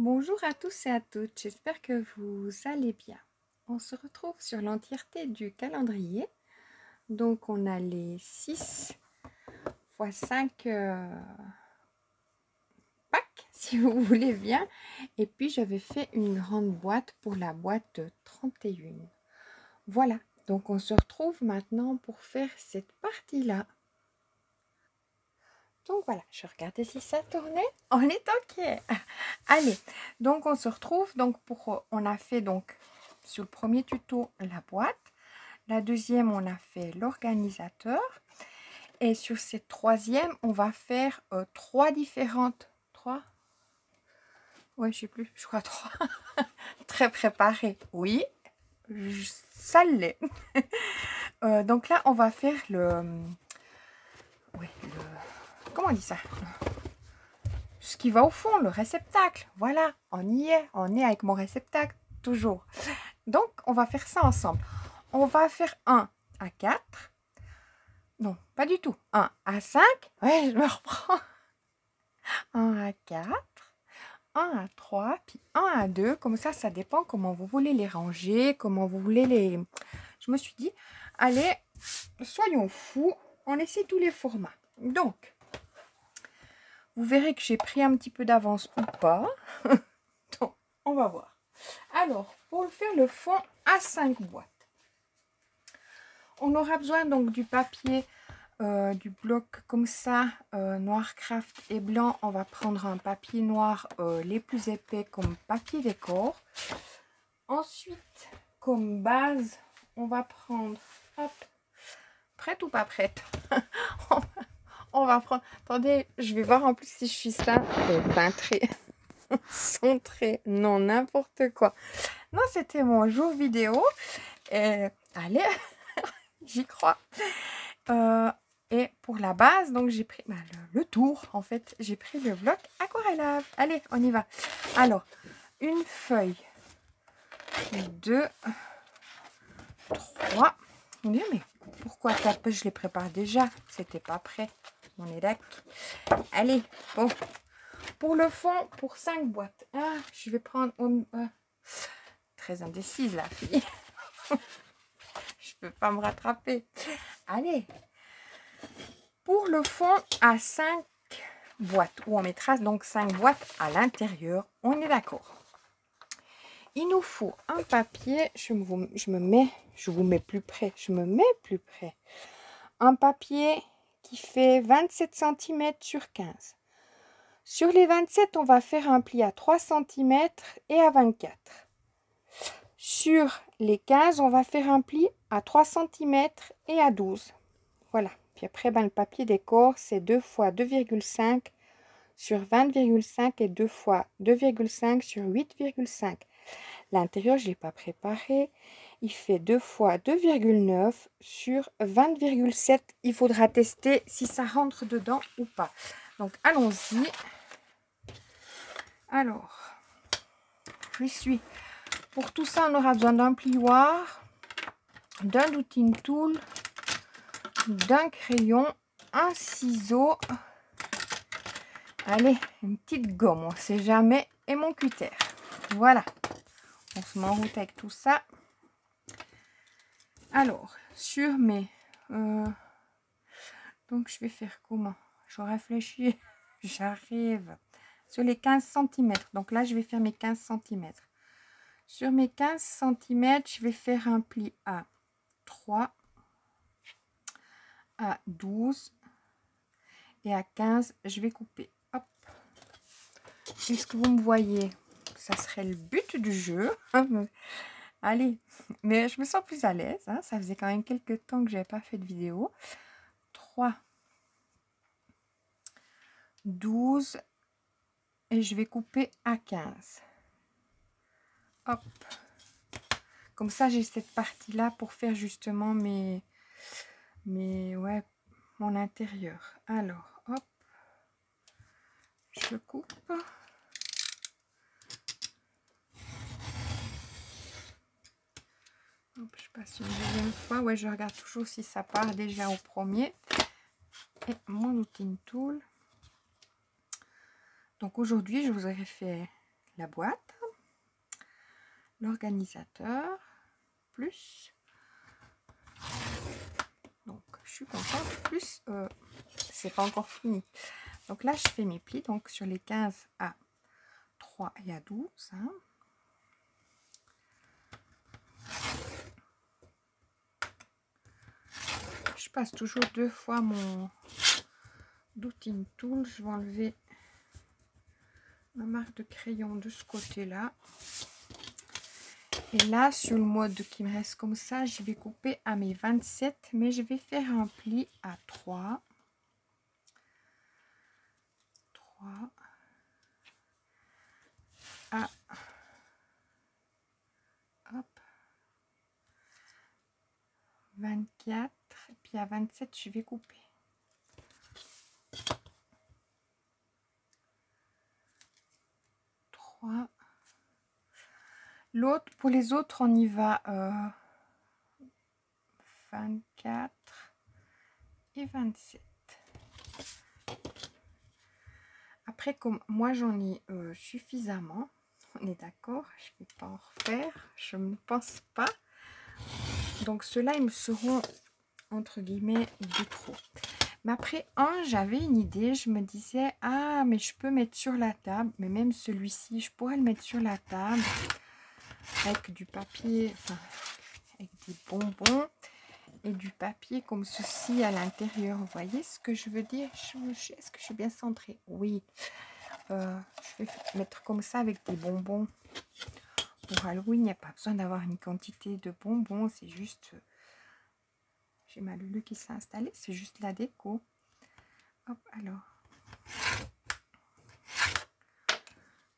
Bonjour à tous et à toutes, j'espère que vous allez bien. On se retrouve sur l'entièreté du calendrier. Donc on a les 6 x 5 packs, si vous voulez bien. Et puis j'avais fait une grande boîte pour la boîte de 31. Voilà, donc on se retrouve maintenant pour faire cette partie-là. Donc voilà, je regardais si ça tournait. On est OK. Allez, donc on se retrouve. Donc on a fait donc sur le premier tuto la boîte. La deuxième, on a fait l'organisateur. Et sur cette troisième, on va faire trois différentes. Trois? Ouais, je sais plus. Je crois trois. Très préparé. Oui, ça l'est. Donc là, on va faire oui, comment on dit ça? Ce qui va au fond, le réceptacle. Voilà, on y est. On est avec mon réceptacle, toujours. Donc, on va faire ça ensemble. On va faire 1 à 4. Non, pas du tout. 1 à 5. Ouais, je me reprends. 1 à 4. 1 à 3. Puis 1 à 2. Comme ça dépend comment vous voulez les ranger. Comment vous voulez les... Je me suis dit, allez, soyons fous. On essaie tous les formats. Donc, vous verrez que j'ai pris un petit peu d'avance ou pas. Donc, on va voir. Alors, pour faire le fond à 5 boîtes, on aura besoin donc du papier, du bloc comme ça, noir craft et blanc. On va prendre un papier noir les plus épais comme papier décor. Ensuite, comme base, on va prendre, hop, prête ou pas prête? On va prendre, attendez, je vais voir en plus si je suis ça, cintré, centré, non, n'importe quoi. Non, c'était mon jour vidéo. Et allez, j'y crois. Et pour la base, donc j'ai pris le tour, en fait, j'ai pris le bloc aquarellable. Allez, on y va. Alors, une feuille, 2, 3. Mais pourquoi taper? Je les prépare déjà. C'était pas prêt. On est d'accord. Allez, bon. Pour le fond, pour 5 boîtes. Ah, je vais prendre... très indécise, la fille. Je peux pas me rattraper. Allez. Pour le fond, à 5 boîtes, où on mettra donc 5 boîtes à l'intérieur. On est d'accord. Il nous faut un papier. Je vous mets plus près. Je me mets plus près. Un papier qui fait 27 cm sur 15. Sur les 27, on va faire un pli à 3 cm et à 24. Sur les 15, on va faire un pli à 3 cm et à 12. Voilà. Puis après, le papier décor, c'est 2 fois 2,5 sur 20,5 et 2 fois 2,5 sur 8,5. L'intérieur, je ne l'ai pas préparé. Il fait 2 fois 2,9 sur 20,7. Il faudra tester si ça rentre dedans ou pas. Donc, allons-y. Alors, je suis. Pour tout ça, on aura besoin d'un plioir, d'un douting tool, d'un crayon, un ciseau. Allez, une petite gomme, on ne sait jamais, et mon cutter. Voilà. On se met en route avec tout ça. Alors, sur mes... donc, je vais faire comment? Je réfléchis. J'arrive. Sur les 15 cm. Donc là, je vais faire mes 15 cm. Sur mes 15 cm, je vais faire un pli à 3, à 12 et à 15. Je vais couper. Hop. Est-ce que vous me voyez? Ça serait le but du jeu. Allez, mais je me sens plus à l'aise. Hein. Ça faisait quand même quelques temps que je n'avais pas fait de vidéo. 3, 12 et je vais couper à 15. Hop. Comme ça, j'ai cette partie-là pour faire justement ouais, mon intérieur. Alors, hop. Je coupe. Hop, je passe une deuxième fois. Ouais, je regarde toujours si ça part déjà au premier. Et mon outil tool. Donc aujourd'hui, je vous aurais fait la boîte, l'organisateur, plus, donc je suis contente, plus, c'est pas encore fini. Donc là, je fais mes plis, donc sur les 15 à 3 et à 12. Hein. Je passe toujours 2 fois mon Dotting Tool. Je vais enlever ma marque de crayon de ce côté-là. Et là, sur le mode qui me reste comme ça, je vais couper à mes 27, mais je vais faire un pli à 3. 3 à hop, 24, et puis à 27, je vais couper. L'autre, pour les autres, on y va 24 et 27. Après, comme moi j'en ai suffisamment, on est d'accord, je ne vais pas en refaire, je ne pense pas. Donc ceux-là, ils me seront entre guillemets de trop. Mais après, j'avais une idée, je me disais, ah, mais je peux mettre sur la table, mais même celui-ci, je pourrais le mettre sur la table avec du papier, enfin, avec des bonbons et du papier comme ceci à l'intérieur. Vous voyez ce que je veux dire? Est-ce que je suis bien centrée? Oui. Je vais mettre comme ça avec des bonbons. Pour Halloween, il n'y a pas besoin d'avoir une quantité de bonbons, c'est juste... J'ai ma Lulu qui s'est installée, c'est juste la déco. Hop, alors.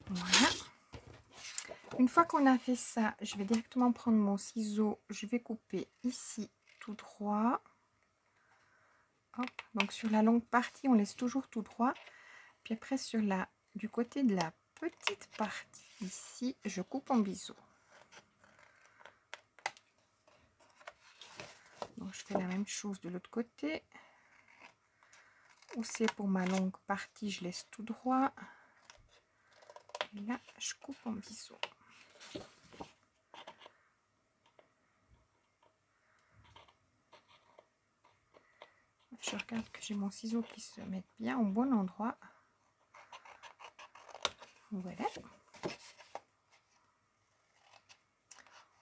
Voilà. Une fois qu'on a fait ça, je vais directement prendre mon ciseau. Je vais couper ici tout droit. Hop. Donc sur la longue partie, on laisse toujours tout droit. Puis après, du côté de la petite partie ici, je coupe en biseau. Donc je fais la même chose de l'autre côté. Où c'est pour ma longue partie, je laisse tout droit. Et là, je coupe en biseau. Je regarde que j'ai mon ciseau qui se mette bien au bon endroit. Voilà.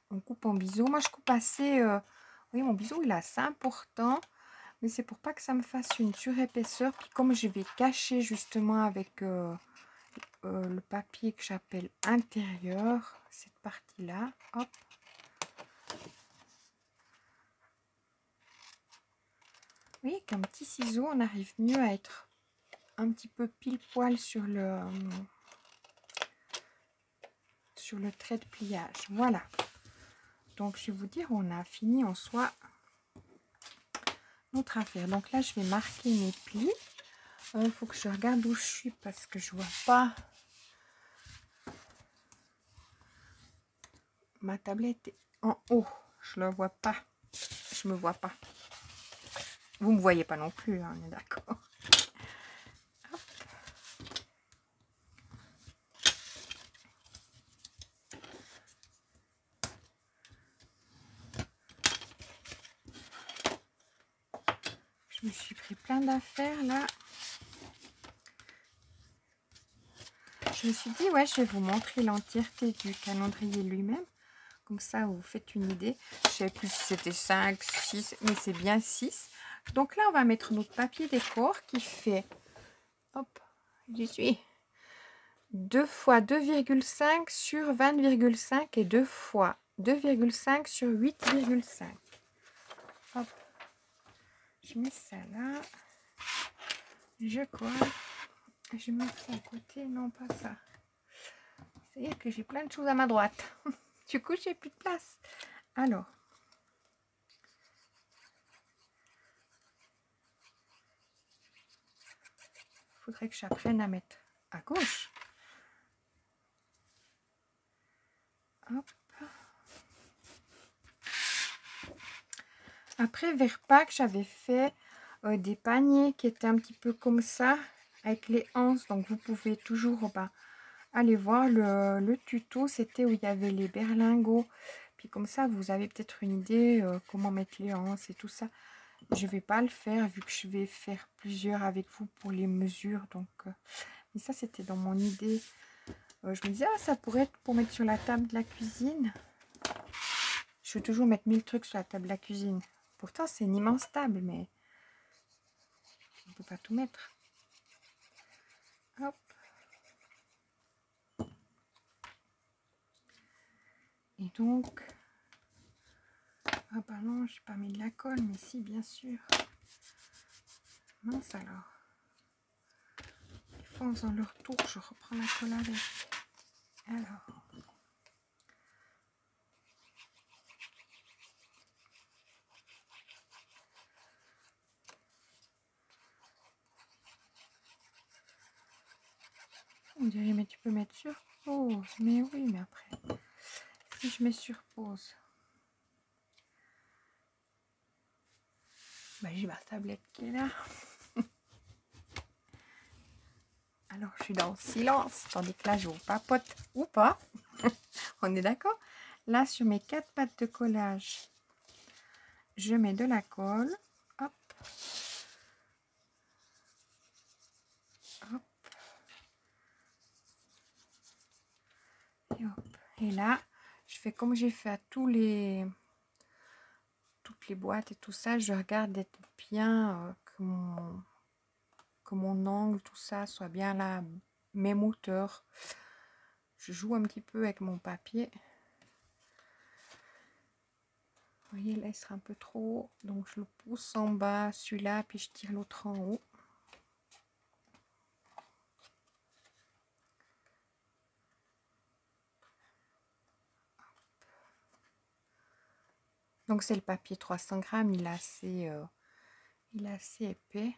On coupe en biseau. Moi, je coupe assez... oui, mon biseau, il est assez important. Mais c'est pour pas que ça me fasse une surépaisseur. Puis comme je vais cacher justement avec le papier que j'appelle intérieur, cette partie-là, hop. Vous voyez qu'un petit ciseau, on arrive mieux à être un petit peu pile poil sur le trait de pliage. Voilà. Donc, je vais vous dire, on a fini en soi notre affaire. Donc là, je vais marquer mes plis. Il faut que je regarde où je suis parce que je vois pas. Ma tablette est en haut. Je ne vois pas. Je me vois pas. Vous me voyez pas non plus, hein, on est d'accord. Je me suis pris plein d'affaires là. Je me suis dit, ouais, je vais vous montrer l'entièreté du calendrier lui-même. Comme ça, vous faites une idée. Je ne sais plus si c'était 5, 6, mais c'est bien 6. Donc là, on va mettre notre papier décor qui fait, hop, j'y suis, 2 fois 2,5 sur 20,5 et 2 fois 2,5 sur 8,5. Hop, je mets ça là. Je colle. Je mets ça à côté. Non, pas ça. C'est-à-dire que j'ai plein de choses à ma droite. Du coup, j'ai plus de place. Alors. Il faudrait que j'apprenne à mettre à gauche. Hop. Après, vers Pâques, j'avais fait des paniers qui étaient un petit peu comme ça, avec les anses. Donc, vous pouvez toujours allez voir le tuto, c'était où il y avait les berlingots. Puis comme ça, vous avez peut-être une idée comment mettre les anses et tout ça. Je vais pas le faire vu que je vais faire plusieurs avec vous pour les mesures. Donc, mais ça, c'était dans mon idée. Je me disais, ah, ça pourrait être pour mettre sur la table de la cuisine. Je veux toujours mettre 1000 trucs sur la table de la cuisine. Pourtant, c'est une immense table, mais on ne peut pas tout mettre. Hop. Et donc, ah bah non, j'ai pas mis de la colle, mais si, bien sûr. Mince alors. Des fois, en faisant le retour, je reprends la colle avec. Alors. On dirait, mais tu peux mettre sur pause. Mais oui, mais après, si je mets sur pause, bah, j'ai ma tablette qui est là. Alors, je suis dans le silence, tandis que là, je vous papote ou pas. On est d'accord? Là, sur mes 4 pattes de collage, je mets de la colle. Hop. Hop. Et hop. Et là, je fais comme j'ai fait à toutes les boîtes et tout ça. Je regarde d'être bien, que mon angle, tout ça, soit bien là, même hauteur. Je joue un petit peu avec mon papier. Vous voyez, là, il sera un peu trop haut. Donc, je le pousse en bas, celui-là, puis je tire l'autre en haut. Donc, c'est le papier 300 grammes. Il est assez épais.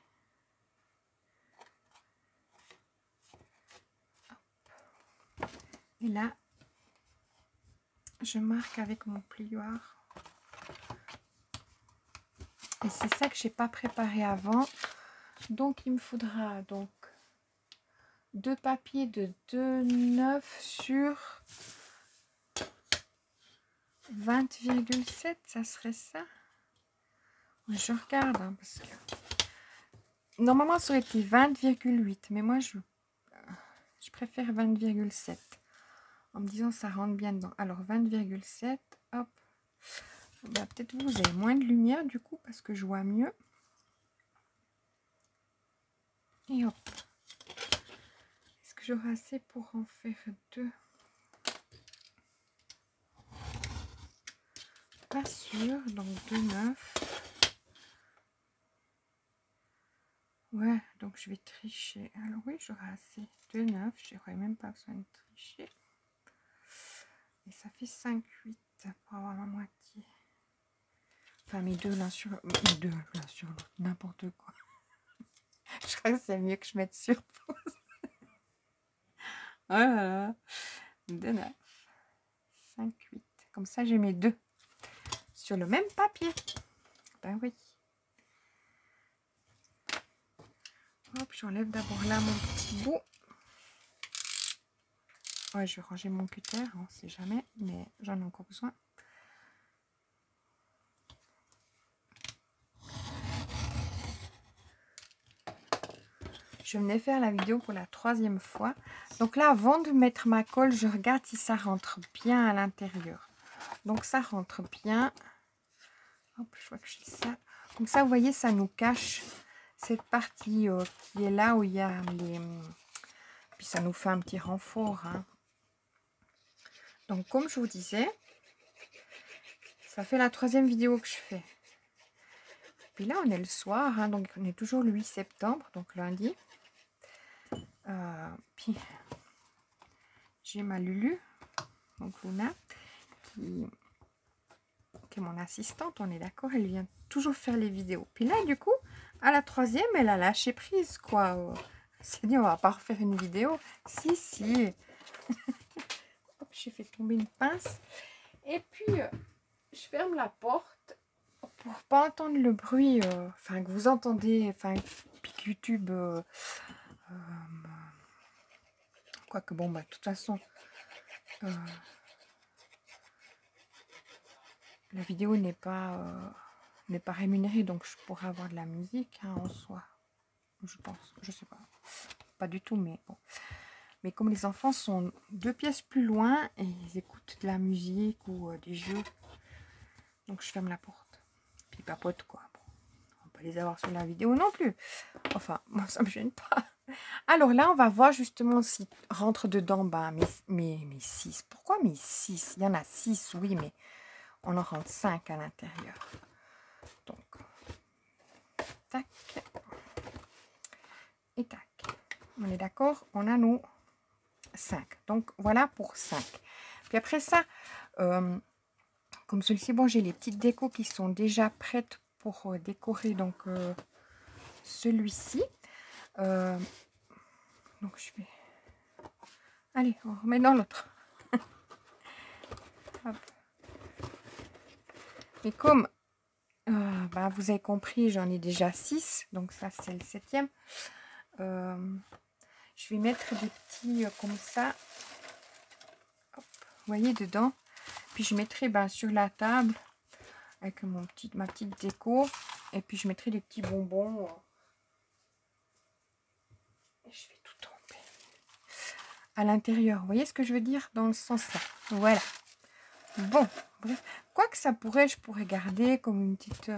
Hop. Et là, je marque avec mon plioir. Et c'est ça que j'ai pas préparé avant. Donc, il me faudra donc 2 papiers de 2,9 sur 20,7. Ça serait ça. Je regarde hein, parce que normalement ça aurait été 20,8. Mais moi, je préfère 20,7. En me disant ça rentre bien dedans. Alors 20,7. Hop. Bah, peut-être vous avez moins de lumière du coup parce que je vois mieux. Et hop. Est-ce que j'aurai assez pour en faire 2? Pas sûr. Donc 2,9. Ouais, donc je vais tricher. Alors oui, j'aurai assez. 2,9. J'aurais même pas besoin de tricher. Et ça fait 5,8 pour avoir la moitié. Enfin, mes deux l'un sur l'autre. N'importe quoi. Je crois que c'est mieux que je mette sur pause. Voilà. 2,9. 5,8. Comme ça, j'ai mes deux sur le même papier. Ben oui. Hop, j'enlève d'abord là mon petit bout. Ouais, je vais ranger mon cutter, on ne sait jamais, mais j'en ai encore besoin. Je venais faire la vidéo pour la 3e fois. Donc là, avant de mettre ma colle, je regarde si ça rentre bien à l'intérieur. Donc ça rentre bien. Hop, je vois que je dis ça. Comme ça, vous voyez, ça nous cache cette partie qui est là où il y a les... Puis ça nous fait un petit renfort. Hein. Donc comme je vous disais, ça fait la 3e vidéo que je fais. Puis là, on est le soir, hein, donc on est toujours le 8 septembre, donc lundi. Puis j'ai ma Lulu, donc Luna, qui est mon assistante, on est d'accord, elle vient toujours faire les vidéos. Puis là, du coup, à la 3e, elle a lâché prise, quoi. Elle s'est dit, on va pas refaire une vidéo. Si, si. Hop, j'ai fait tomber une pince. Et puis, je ferme la porte pour pas entendre le bruit, enfin, que vous entendez, enfin, puis que YouTube Quoique bon, bah, de toute façon, la vidéo n'est pas rémunérée, donc je pourrais avoir de la musique hein, en soi. Je pense, je sais pas. Pas du tout, mais bon. Mais comme les enfants sont 2 pièces plus loin et ils écoutent de la musique ou des jeux, donc je ferme la porte. Puis ils papotent quoi. Bon, on va pas les avoir sur la vidéo non plus. Enfin, moi ça me gêne pas. Alors là, on va voir justement si rentre dedans mes 6. Pourquoi mes 6? Il y en a 6, oui, mais on en rentre 5 à l'intérieur. Donc, tac et tac. On est d'accord? On a nos 5. Donc, voilà pour 5. Puis après ça, comme celui-ci, bon, j'ai les petites décos qui sont déjà prêtes pour décorer donc celui-ci. Donc, je vais... Allez, on remet dans l'autre. Et comme bah, vous avez compris, j'en ai déjà 6. Donc, ça, c'est le 7e. Je vais mettre des petits comme ça. Hop, vous voyez, dedans. Puis, je mettrai sur la table avec ma petite déco. Et puis, je mettrai des petits bonbons. Et je vais tout tremper à l'intérieur. Vous voyez ce que je veux dire? Dans le sens là. Voilà. Bon, bref. Quoi que ça pourrait, je pourrais garder comme une petite...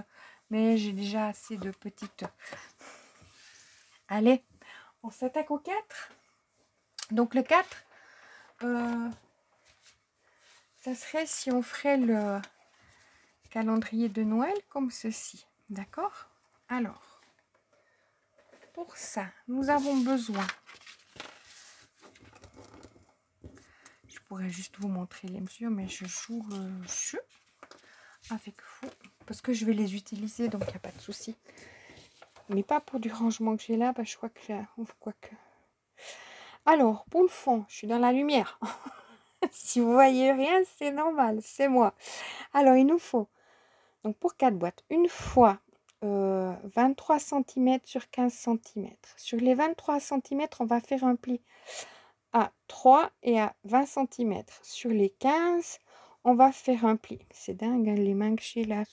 mais j'ai déjà assez de petites... Allez, on s'attaque au 4. Donc le 4, ça serait si on ferait le calendrier de Noël comme ceci. D'accord? Alors, pour ça, nous avons besoin... Je pourrais juste vous montrer les mesures, mais je joue le jeu avec vous. Parce que je vais les utiliser, donc il n'y a pas de souci. Mais pas pour du rangement que j'ai là. Je crois que... Quoique... Alors, pour le fond, je suis dans la lumière. Si vous voyez rien, c'est normal, c'est moi. Alors, il nous faut, donc pour 4 boîtes, une fois 23 cm sur 15 cm. Sur les 23 cm, on va faire un pli à 3 et à 20 cm. Sur les 15, on va faire un pli. C'est dingue, hein, les mains que j'ai là.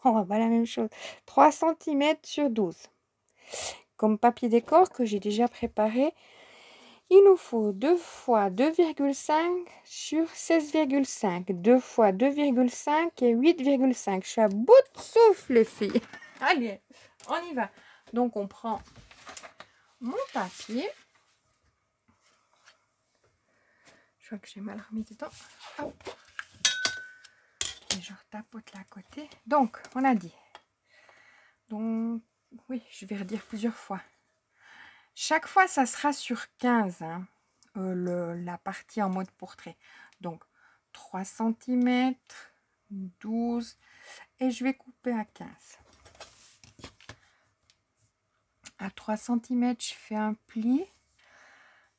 On va pas la même chose. 3 cm sur 12. Comme papier décor que j'ai déjà préparé, il nous faut 2 fois 2,5 sur 16,5. 2 fois 2,5 et 8,5. Je suis à bout de souffle, les filles. Allez, on y va. Donc, on prend mon papier. Je crois que j'ai mal remis dedans. Hop. Et je retapote là à côté. Donc, on a dit. Donc, oui, je vais redire plusieurs fois. Chaque fois, ça sera sur 15, hein, la partie en mode portrait. Donc, 3 cm, 12, et je vais couper à 15. À 3 cm, je fais un pli.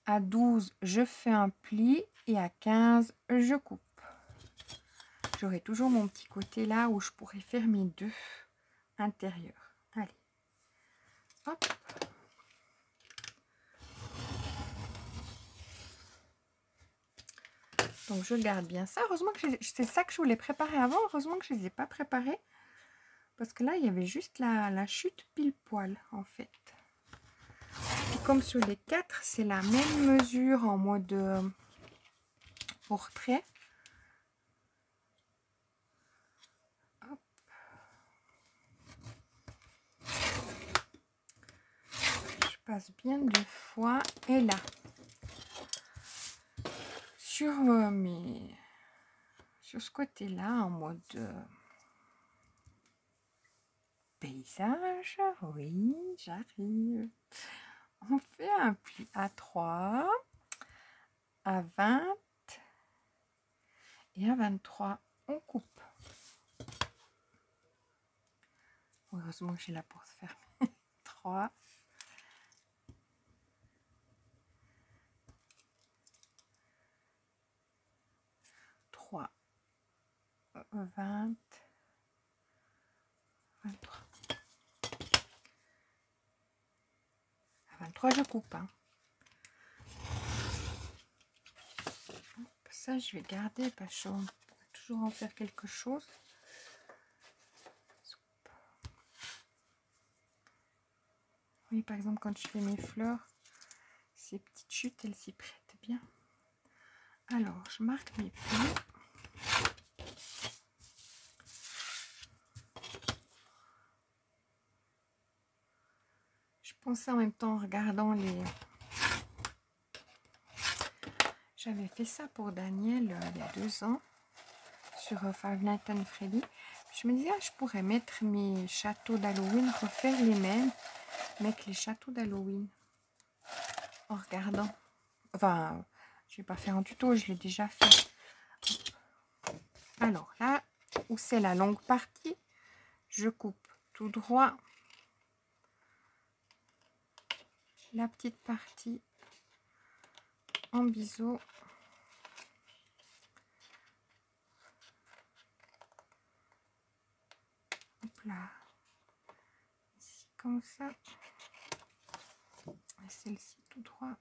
À 12, je fais un pli. Et à 15, je coupe. J'aurai toujours mon petit côté là où je pourrais faire mes 2 intérieurs. Allez. Hop. Donc, je garde bien ça. Heureusement que c'est ça que je voulais préparer avant. Heureusement que je ne les ai pas préparés. Parce que là, il y avait juste la chute pile poil, en fait. Et comme sur les 4, c'est la même mesure en mode portrait. Hop. Je passe bien 2 fois. Et là, sur ce côté-là, en mode paysage, oui, j'arrive. On fait un pli à 3, à 20 et à 23, on coupe. Heureusement que j'ai la porte fermée. 3, 3, 20, 23. À 23, je coupe. Hein. ça, je vais garder parce qu'on peut toujours en faire quelque chose. Oui, par exemple, quand je fais mes fleurs, ces petites chutes, elles s'y prêtent bien. Alors, je marque mes plis. Je pensais en même temps en regardant les... J'avais fait ça pour Daniel il y a 2 ans sur Five Nights at Freddy. Je me disais, ah, je pourrais mettre mes châteaux d'Halloween, refaire les mêmes, mettre les châteaux d'Halloween en regardant. Enfin, je vais pas faire un tuto, je l'ai déjà fait. Alors là, où c'est la longue partie, je coupe tout droit la petite partie en biseau. Hop là. Ici comme ça. Et celle-ci tout droit.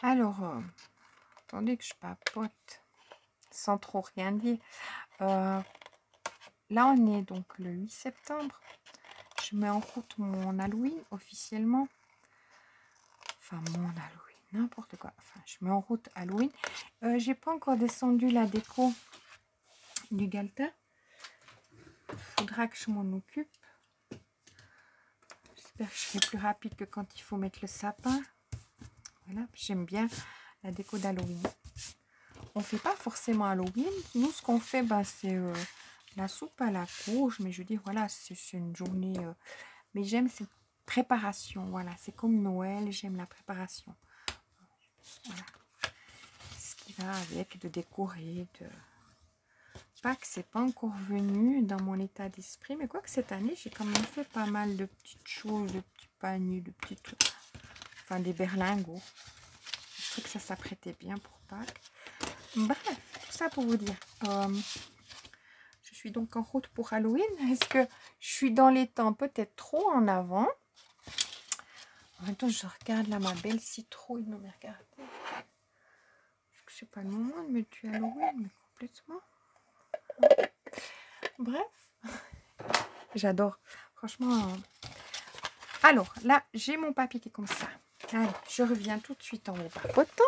Alors, attendez que je papote sans trop rien dire. Là, on est donc le 8 septembre. Je mets en route mon Halloween officiellement. Enfin, mon Halloween, n'importe quoi. Enfin, je mets en route Halloween. J'ai pas encore descendu la déco du Galetas. Faudra que je m'en occupe. J'espère que je serai plus rapide que quand il faut mettre le sapin. Voilà, j'aime bien la déco d'Halloween. On fait pas forcément Halloween. Nous, ce qu'on fait, bah, c'est la soupe à la courge. Mais je veux dire, voilà, c'est une journée... mais j'aime cette préparation. Voilà, c'est comme Noël. J'aime la préparation. Voilà. Ce qui va avec de décorer, de... Pâques, c'est pas encore venu dans mon état d'esprit. Mais quoi que cette année, j'ai quand même fait pas mal de petites choses, de petits paniers, de petits trucs. Enfin, des berlingots. Je trouve que ça s'apprêtait bien pour Pâques. Bref, tout ça pour vous dire. Je suis donc en route pour Halloween. Est-ce que je suis dans les temps peut-être trop en avant? En même temps, je regarde là ma belle citrouille. Non, mais regardez. Est-ce que c'est pas le moment de me tuer Halloween? Mais complètement. Bref. J'adore. Franchement. Alors, là, j'ai mon papier qui est comme ça. Allez, je reviens tout de suite en haut papotant.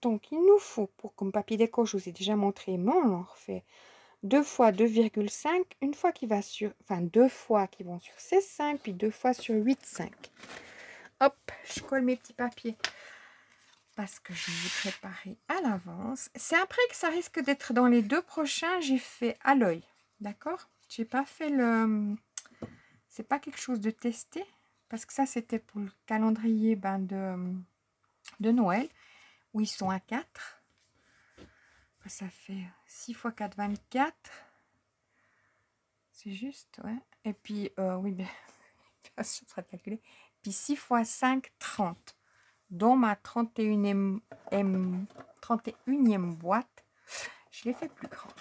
Donc, il nous faut, pour comme papier déco, je vous ai déjà montré, mais on en refait 2 fois 2,5, une fois qui va sur, enfin 2 fois qui vont sur 16,5, puis 2 fois sur 8,5. Hop, je colle mes petits papiers parce que je vais préparer à l'avance. C'est après que ça risque d'être dans les 2 prochains, j'ai fait à l'œil, d'accord? J'ai pas fait le... C'est pas quelque chose de testé, parce que ça c'était pour le calendrier de Noël, où ils sont à 4. Ça fait 6 x 4, 24. C'est juste, ouais. Et puis, oui, bien, ça sera calculé. Puis 6 x 5, 30. Dont ma 31e boîte, je l'ai fait plus grande.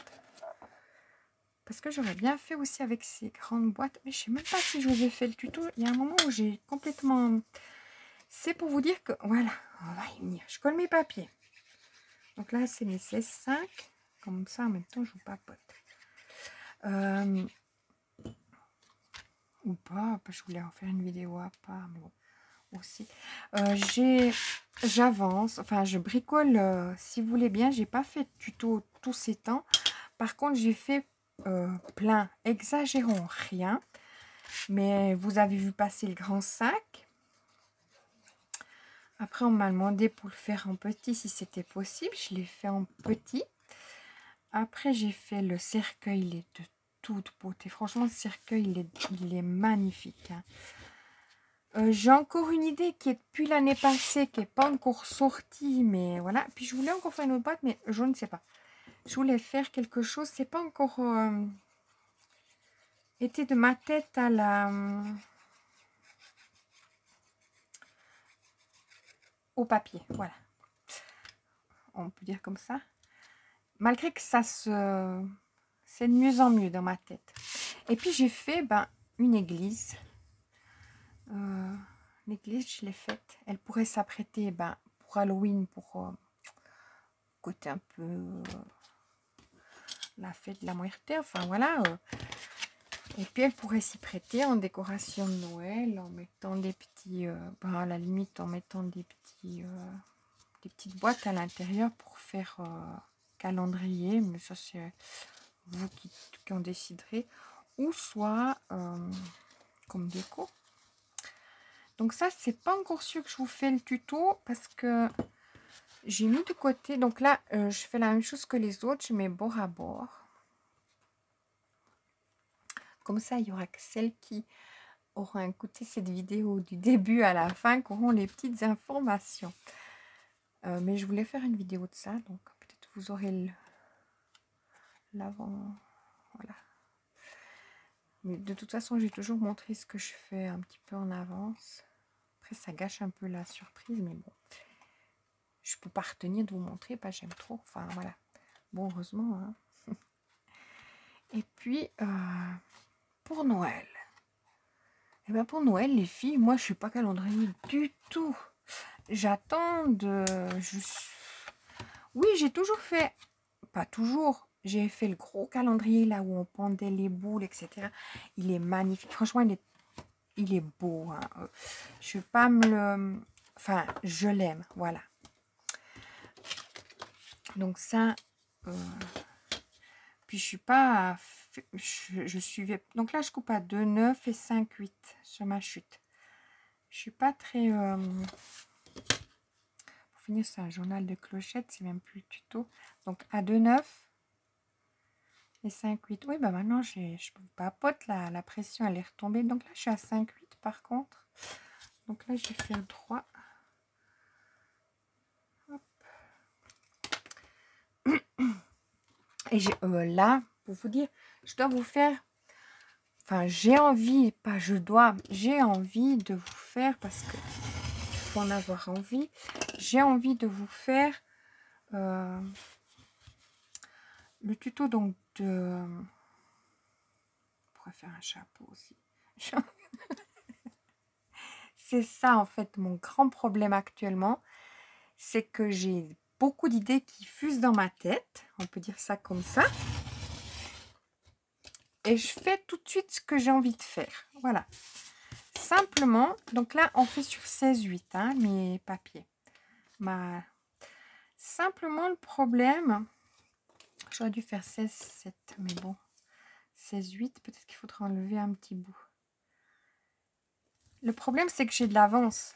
Parce que j'aurais bien fait aussi avec ces grandes boîtes. Mais je ne sais même pas si je vous ai fait le tuto. Il y a un moment où j'ai complètement... C'est pour vous dire que, voilà, on va y venir. Je colle mes papiers. Donc là, c'est mes 16,5. Comme ça, en même temps, je vous papote. Ou pas, je voulais en faire une vidéo à part, mais bon, aussi. J'avance, enfin, je bricole, si vous voulez bien. J'ai pas fait de tuto tous ces temps. Par contre, j'ai fait plein. Exagérons rien. Mais vous avez vu passer le grand sac. Après, on m'a demandé pour le faire en petit, si c'était possible. Je l'ai fait en petit. Après, j'ai fait le cercueil, il est de toute beauté. Franchement, ce cercueil, il est magnifique. Hein. J'ai encore une idée qui est depuis l'année passée, qui n'est pas encore sortie, mais voilà. Puis je voulais encore faire une autre boîte, mais je ne sais pas. Je voulais faire quelque chose, c'est pas encore été de ma tête à la... au papier, voilà. on peut dire comme ça. Malgré que ça se... c'est de mieux en mieux dans ma tête. Et puis j'ai fait une église. L'église, je l'ai faite. Elle pourrait s'apprêter pour Halloween, pour côté un peu la fête de la muerte. Enfin voilà. Et puis elle pourrait s'y prêter en décoration de Noël, en mettant des petits... à la limite, en mettant des petites boîtes à l'intérieur pour faire calendrier. Mais ça, c'est vous qui en déciderez. Ou soit comme déco. Donc ça, c'est pas encore sûr que je vous fais le tuto parce que j'ai mis de côté. Donc là, je fais la même chose que les autres. Je mets bord à bord. Comme ça, il y aura que celles qui auront écouté cette vidéo du début à la fin qui auront les petites informations. Mais je voulais faire une vidéo de ça. Donc peut-être vous aurez l'avant. Voilà. Mais de toute façon, j'ai toujours montré ce que je fais un petit peu en avance. Après, ça gâche un peu la surprise, mais bon. Je peux pas retenir de vous montrer, pas j'aime trop. Enfin, voilà. Bon, heureusement. Hein. Et puis, pour Noël. Et bien, pour Noël, les filles, moi, je suis pas calendrier du tout. J'attends de... Oui, j'ai toujours fait... Pas toujours. J'ai fait le gros calendrier, là où on pendait les boules, etc. Il est magnifique. Franchement, il est beau. Hein. Je ne vais pas me le... Enfin, je l'aime. Voilà. Donc ça... Puis je suis pas... Je suivais... Donc là, je coupe à 2, 9 et 5, 8 sur ma chute. Je suis pas très... Pour finir, c'est un journal de clochette. C'est même plus le tuto. Donc à 2, 9 et 5, 8. Oui, maintenant, je papote. La pression, elle est retombée. Donc là, je suis à 5, 8 par contre. Donc là, je vais faire 3. Hop. Et là, pour vous dire, je dois vous faire... Enfin, j'ai envie, pas je dois, j'ai envie de vous faire, parce que il faut en avoir envie, j'ai envie de vous faire le tuto donc de... On pourrait faire un chapeau aussi. C'est ça en fait mon grand problème actuellement, c'est que j'ai beaucoup d'idées qui fusent dans ma tête, on peut dire ça comme ça. Et je fais tout de suite ce que j'ai envie de faire. Voilà. Simplement, donc là, on fait sur 16-8, hein, mes papiers. Simplement, le problème, j'aurais dû faire 16-7, mais bon, 16-8, peut-être qu'il faudra enlever un petit bout. Le problème, c'est que j'ai de l'avance.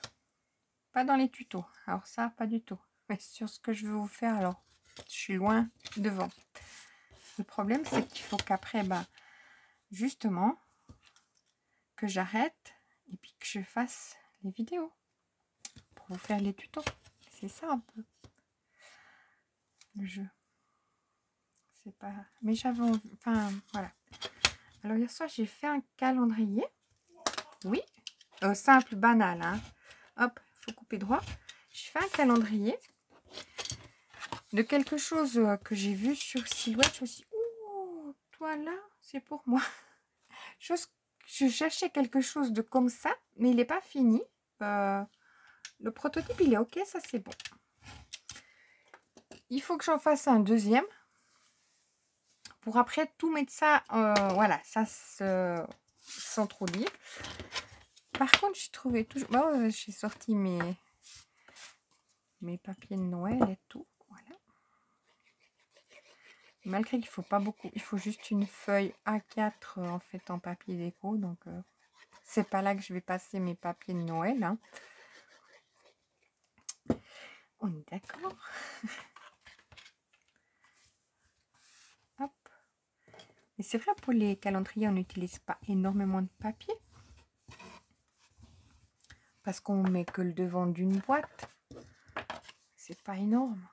Pas dans les tutos. Alors ça, pas du tout. Mais sur ce que je veux vous faire, alors, je suis loin devant. Le problème, c'est qu'il faut qu'après, justement, que j'arrête et puis que je fasse les vidéos pour vous faire les tutos. C'est ça un peu le jeu. C'est pas... Mais j'avais... Enfin, voilà. Alors hier soir, j'ai fait un calendrier. Oui. Simple, banal. Hein. Hop, il faut couper droit. J'ai fait un calendrier de quelque chose que j'ai vu sur Silhouette. Je me suis dit, oh, toi là, c'est pour moi. Je cherchais quelque chose de comme ça, mais il n'est pas fini. Le prototype, il est ok, ça c'est bon. Il faut que j'en fasse un deuxième. Pour après tout mettre ça, voilà, ça sans trop lire. Par contre, j'ai trouvé toujours... Bon, j'ai sorti mes papiers de Noël et tout. Voilà. Malgré qu'il ne faut pas beaucoup, il faut juste une feuille A4 en fait en papier déco. Donc, c'est pas là que je vais passer mes papiers de Noël. Hein. On est d'accord. Hop. Et c'est vrai, pour les calendriers, on n'utilise pas énormément de papier. Parce qu'on met que le devant d'une boîte. C'est pas énorme.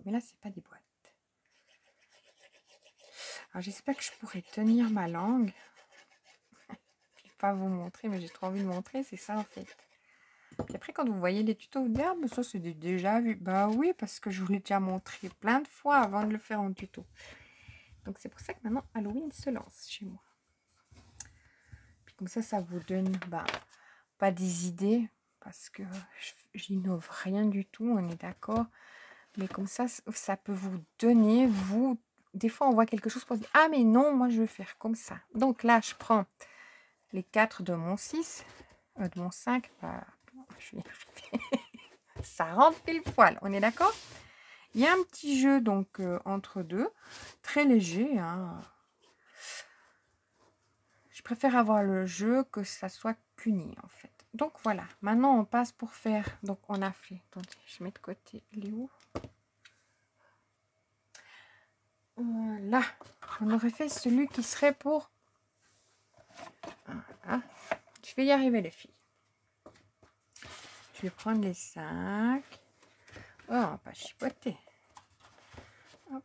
Mais là, c'est pas des boîtes. Alors, j'espère que je pourrai tenir ma langue. Je ne vais pas vous montrer, mais j'ai trop envie de montrer. C'est ça, en fait. Puis après, quand vous voyez les tutos, vous dites, ah, mais ça, c'est déjà vu. Bah oui, parce que je vous l'ai déjà montré plein de fois avant de le faire en tuto. Donc, c'est pour ça que maintenant, Halloween se lance chez moi. Puis comme ça vous donne, bah, pas des idées, parce que j'innove rien du tout, on est d'accord. Mais comme ça peut vous donner, vous, des fois, on voit quelque chose pour se dire, ah, mais non, moi, je veux faire comme ça. Donc là, je prends les 4 de mon 6, de mon 5, bah, je vais y arriver. Ça rentre pile poil, on est d'accord? Il y a un petit jeu donc entre deux, très léger. Hein. Je préfère avoir le jeu que ça soit puni en fait. Donc voilà, maintenant on passe pour faire. Donc on a fait. Attendez, je mets de côté. Il est où? Là, on aurait fait celui qui serait pour. Voilà. Je vais y arriver les filles. Je vais prendre les 5. Oh, on va pas chipoter. Hop.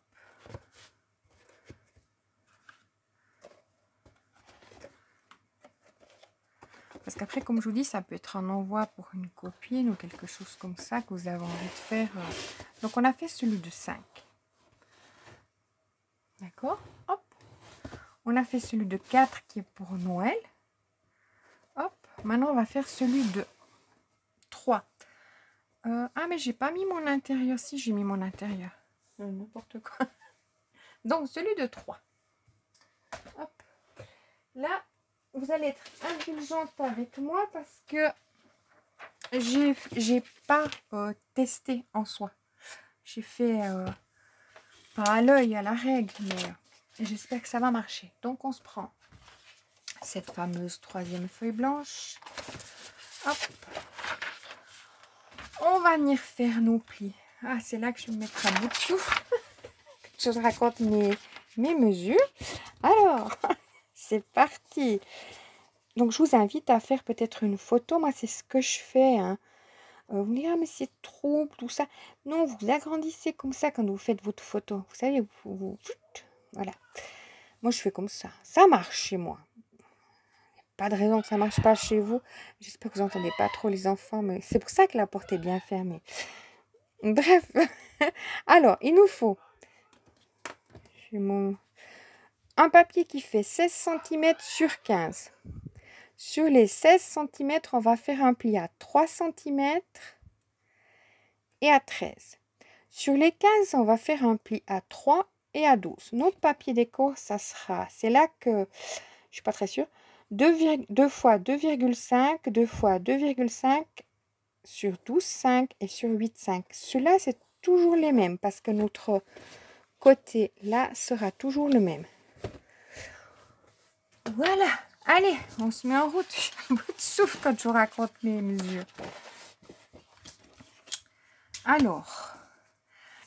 Parce qu'après, comme je vous dis, ça peut être un envoi pour une copine ou quelque chose comme ça que vous avez envie de faire. Donc, on a fait celui de 5. D'accord? Hop. On a fait celui de 4 qui est pour Noël. Hop. Maintenant, on va faire celui de 3. Ah, mais j'ai pas mis mon intérieur. Si, j'ai mis mon intérieur. N'importe quoi. Donc, celui de 3. Hop. Là, vous allez être indulgente avec moi parce que j'ai pas testé en soi. J'ai fait pas à l'œil, à la règle, mais j'espère que ça va marcher. Donc on se prend cette fameuse 3e feuille blanche. Hop. On va venir faire nos plis. Ah, c'est là que je vais me mettre à bout de souffle. Je raconte mes mesures. Alors, c'est parti. Donc je vous invite à faire peut-être une photo. Moi, c'est ce que je fais. Hein. Vous me direz, ah, mais c'est trop, tout ça. Non, vous agrandissez comme ça quand vous faites votre photo. Vous savez, voilà. Moi, je fais comme ça. Ça marche chez moi. Pas de raison que ça marche pas chez vous. J'espère que vous n'entendez pas trop les enfants, mais c'est pour ça que la porte est bien fermée. Bref. Alors, il nous faut un papier qui fait 16 cm sur 15. Sur les 16 cm, on va faire un pli à 3 cm et à 13. Sur les 15, on va faire un pli à 3 et à 12. Notre papier déco, ça sera, c'est là que, je suis pas très sûre, 2 fois 2,5, 2 fois 2,5 sur 12,5 et sur 8,5. Ceux-là, c'est toujours les mêmes parce que notre côté là sera toujours le même. Voilà. Allez, on se met en route. Je suis à bout de souffle quand je vous raconte mes mesures. Alors,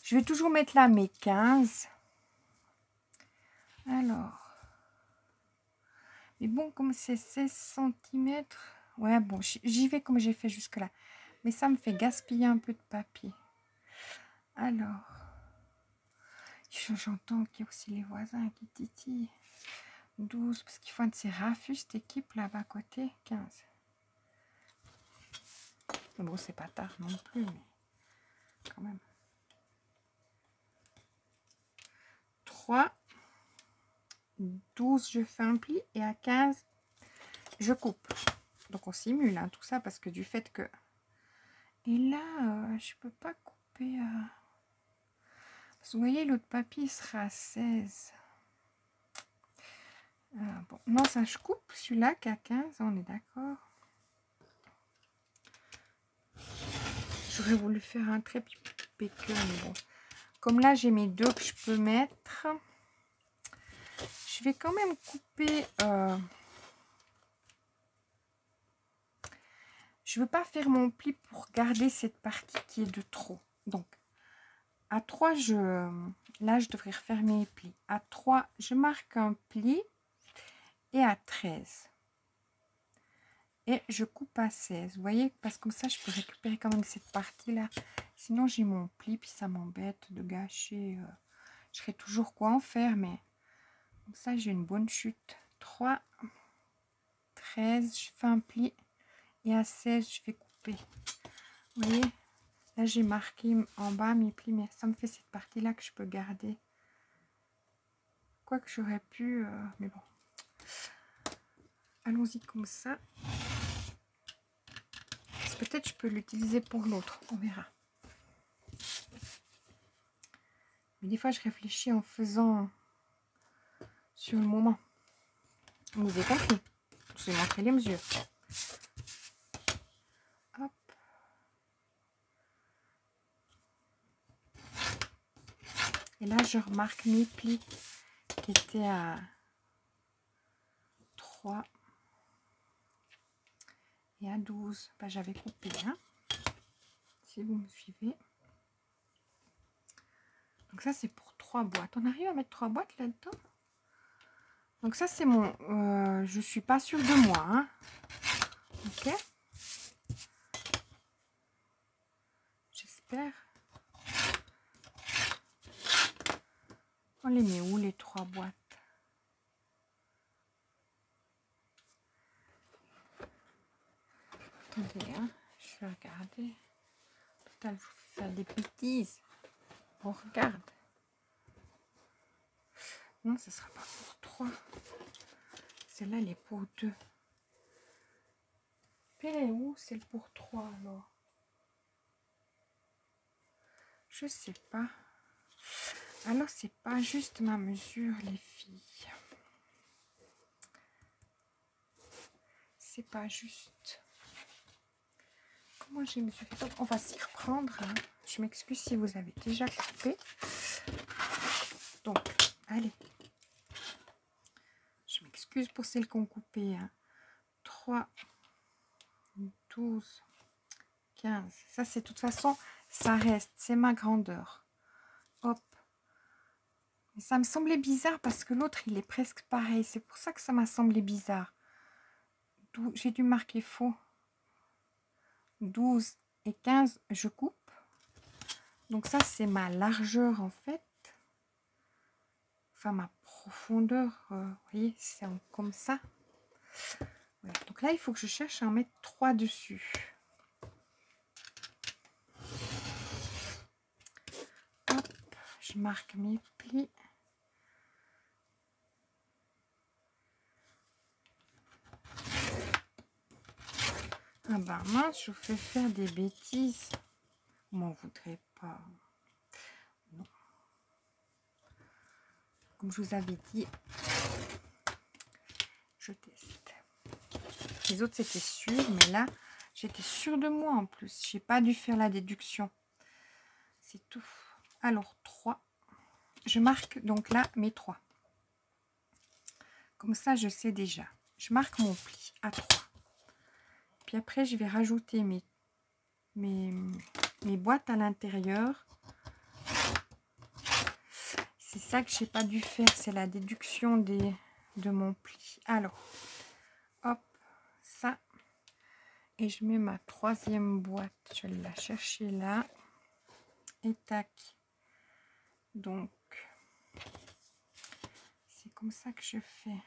je vais toujours mettre là mes 15. Alors, mais bon, comme c'est 16 cm, ouais, bon, j'y vais comme j'ai fait jusque-là. Mais ça me fait gaspiller un peu de papier. Alors, j'entends qu'il y a aussi les voisins qui titillent. 12, parce qu'il faut un de ces raffus, cette équipe là-bas à côté. 15. Bon, c'est pas tard non plus, mais quand même. 3. 12, je fais un pli. Et à 15, je coupe. Donc, on simule hein, tout ça parce que du fait que... Et là, je peux pas couper... Parce que vous voyez, l'autre papier sera à 16. Bon, non, ça, je coupe celui-là qu'à 15, on est d'accord. J'aurais voulu faire un très péqueux, mais bon. Comme là, j'ai mes 2 que je peux mettre. Je vais quand même couper... Je ne veux pas faire mon pli pour garder cette partie qui est de trop. Donc, à 3, là, je devrais refaire mes plis. À 3, je marque un pli. Et à 13. Et je coupe à 16. Vous voyez, parce que comme ça, je peux récupérer quand même cette partie-là. Sinon, j'ai mon pli, puis ça m'embête de gâcher. Je serais toujours quoi en faire, mais comme ça, j'ai une bonne chute. 3, 13, je fais un pli. Et à 16, je vais couper. couper. Vous voyez, là j'ai marqué en bas mes plis, mais ça me fait cette partie là que je peux garder. Quoique j'aurais pu, mais bon. Allons-y comme ça. Peut-être je peux l'utiliser pour l'autre, on verra. Mais des fois je réfléchis en faisant sur le moment. Vous avez compris. Je vais montrer les mesures. Hop. Et là je remarque mes plis qui étaient à 3 et à 12. Bah, j'avais coupé, hein, si vous me suivez. Donc ça c'est pour 3 boîtes. On arrive à mettre 3 boîtes là-dedans. Donc ça c'est mon... je suis pas sûre de moi. Hein. Ok. J'espère. On les met où les 3 boîtes? Attendez, hein, je vais regarder. Putain, je vous fais faire des bêtises. On regarde. Non, ce sera pas pour 3. Celle-là, elle est pour 2. Puis elle est où? C'est pour 3 alors. Je sais pas. Alors, c'est pas juste ma mesure, les filles. C'est pas juste. Comment j'ai mesuré? Donc, on va s'y reprendre. Hein. Je m'excuse si vous avez déjà coupé. Donc, allez. Je m'excuse pour celles qui ont coupé. Hein. 3, 12, 15. Ça, c'est de toute façon, ça reste. C'est ma grandeur. Hop. Et ça me semblait bizarre parce que l'autre, il est presque pareil. C'est pour ça que ça m'a semblé bizarre. J'ai dû marquer faux. 12 et 15, je coupe. Donc ça, c'est ma largeur en fait. Enfin, ma profondeur. Vous voyez, c'est comme ça. Voilà. Donc là, il faut que je cherche à en mettre 3 dessus. Hop, je marque mes plis. Ah ben mince, je vous fais faire des bêtises. Vous m'en voudrez pas. Non. Comme je vous avais dit, je teste. Les autres, c'était sûr, mais là, j'étais sûre de moi en plus. J'ai pas dû faire la déduction. C'est tout. Alors, 3. Je marque donc là mes 3. Comme ça, je sais déjà. Je marque mon pli à 3. Puis après, je vais rajouter mes boîtes à l'intérieur. C'est ça que j'ai pas dû faire. C'est la déduction de mon pli. Alors, hop, ça. Et je mets ma 3e boîte. Je vais la chercher là. Et tac. Donc, c'est comme ça que je fais.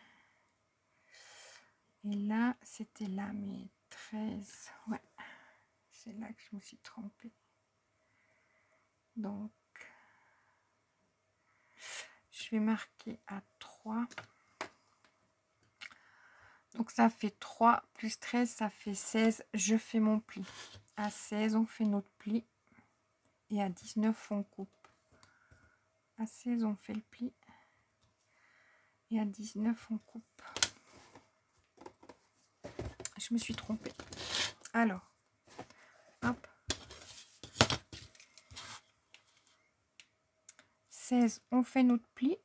Et là, c'était là mes 13. Ouais, c'est là que je me suis trompée. Donc, je vais marquer à 3. Donc, ça fait 3 plus 13, ça fait 16. Je fais mon pli. À 16, on fait notre pli. Et à 19, on coupe. À 16, on fait le pli. Et à 19, on coupe. Je me suis trompée. Alors, hop. 16, on fait notre pli.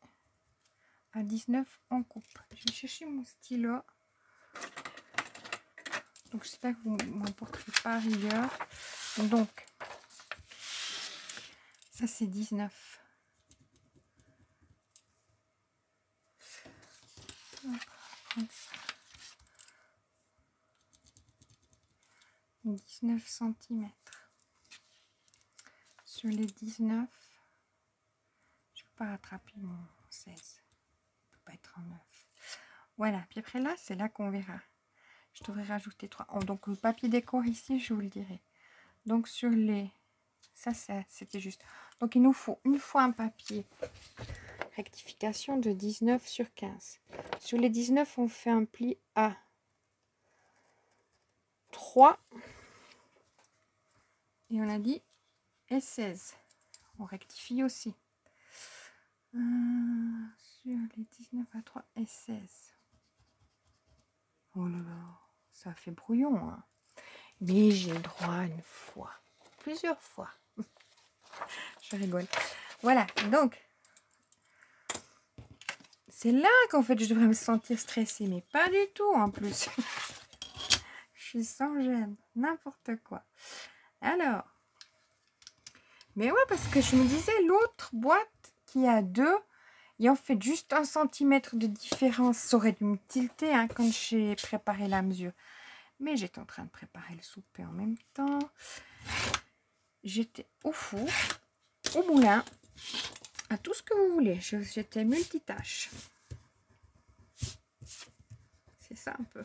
À 19, on coupe. Je vais chercher mon stylo. Donc, j'espère que vous ne m'emporterez pas à rigueur. Donc, ça, c'est 19. On va prendre ça. 19 cm. Sur les 19, je ne peux pas rattraper mon 16. Il ne peut pas être en 9. Voilà. Puis après là, c'est là qu'on verra. Je devrais rajouter 3. Oh, donc le papier décor ici, je vous le dirai. Donc sur les... Ça, c'était juste. Donc il nous faut une fois un papier. Rectification de 19 sur 15. Sur les 19, on fait un pli à 3. Et on a dit et 16. On rectifie aussi. Sur les 19 à 3 et 16. Oh là là, ça fait brouillon. Hein. Mais j'ai le droit une fois. Plusieurs fois. Je rigole. Voilà, donc. C'est là qu'en fait je devrais me sentir stressée. Mais pas du tout en plus. Je suis sans gêne. N'importe quoi. Alors. Mais ouais, parce que je me disais, l'autre boîte qui a 2, et en fait juste 1 centimètre de différence, ça aurait dû me tilter hein, quand j'ai préparé la mesure. Mais j'étais en train de préparer le souper en même temps. J'étais au four, au moulin, à tout ce que vous voulez. J'étais multitâche. C'est ça un peu.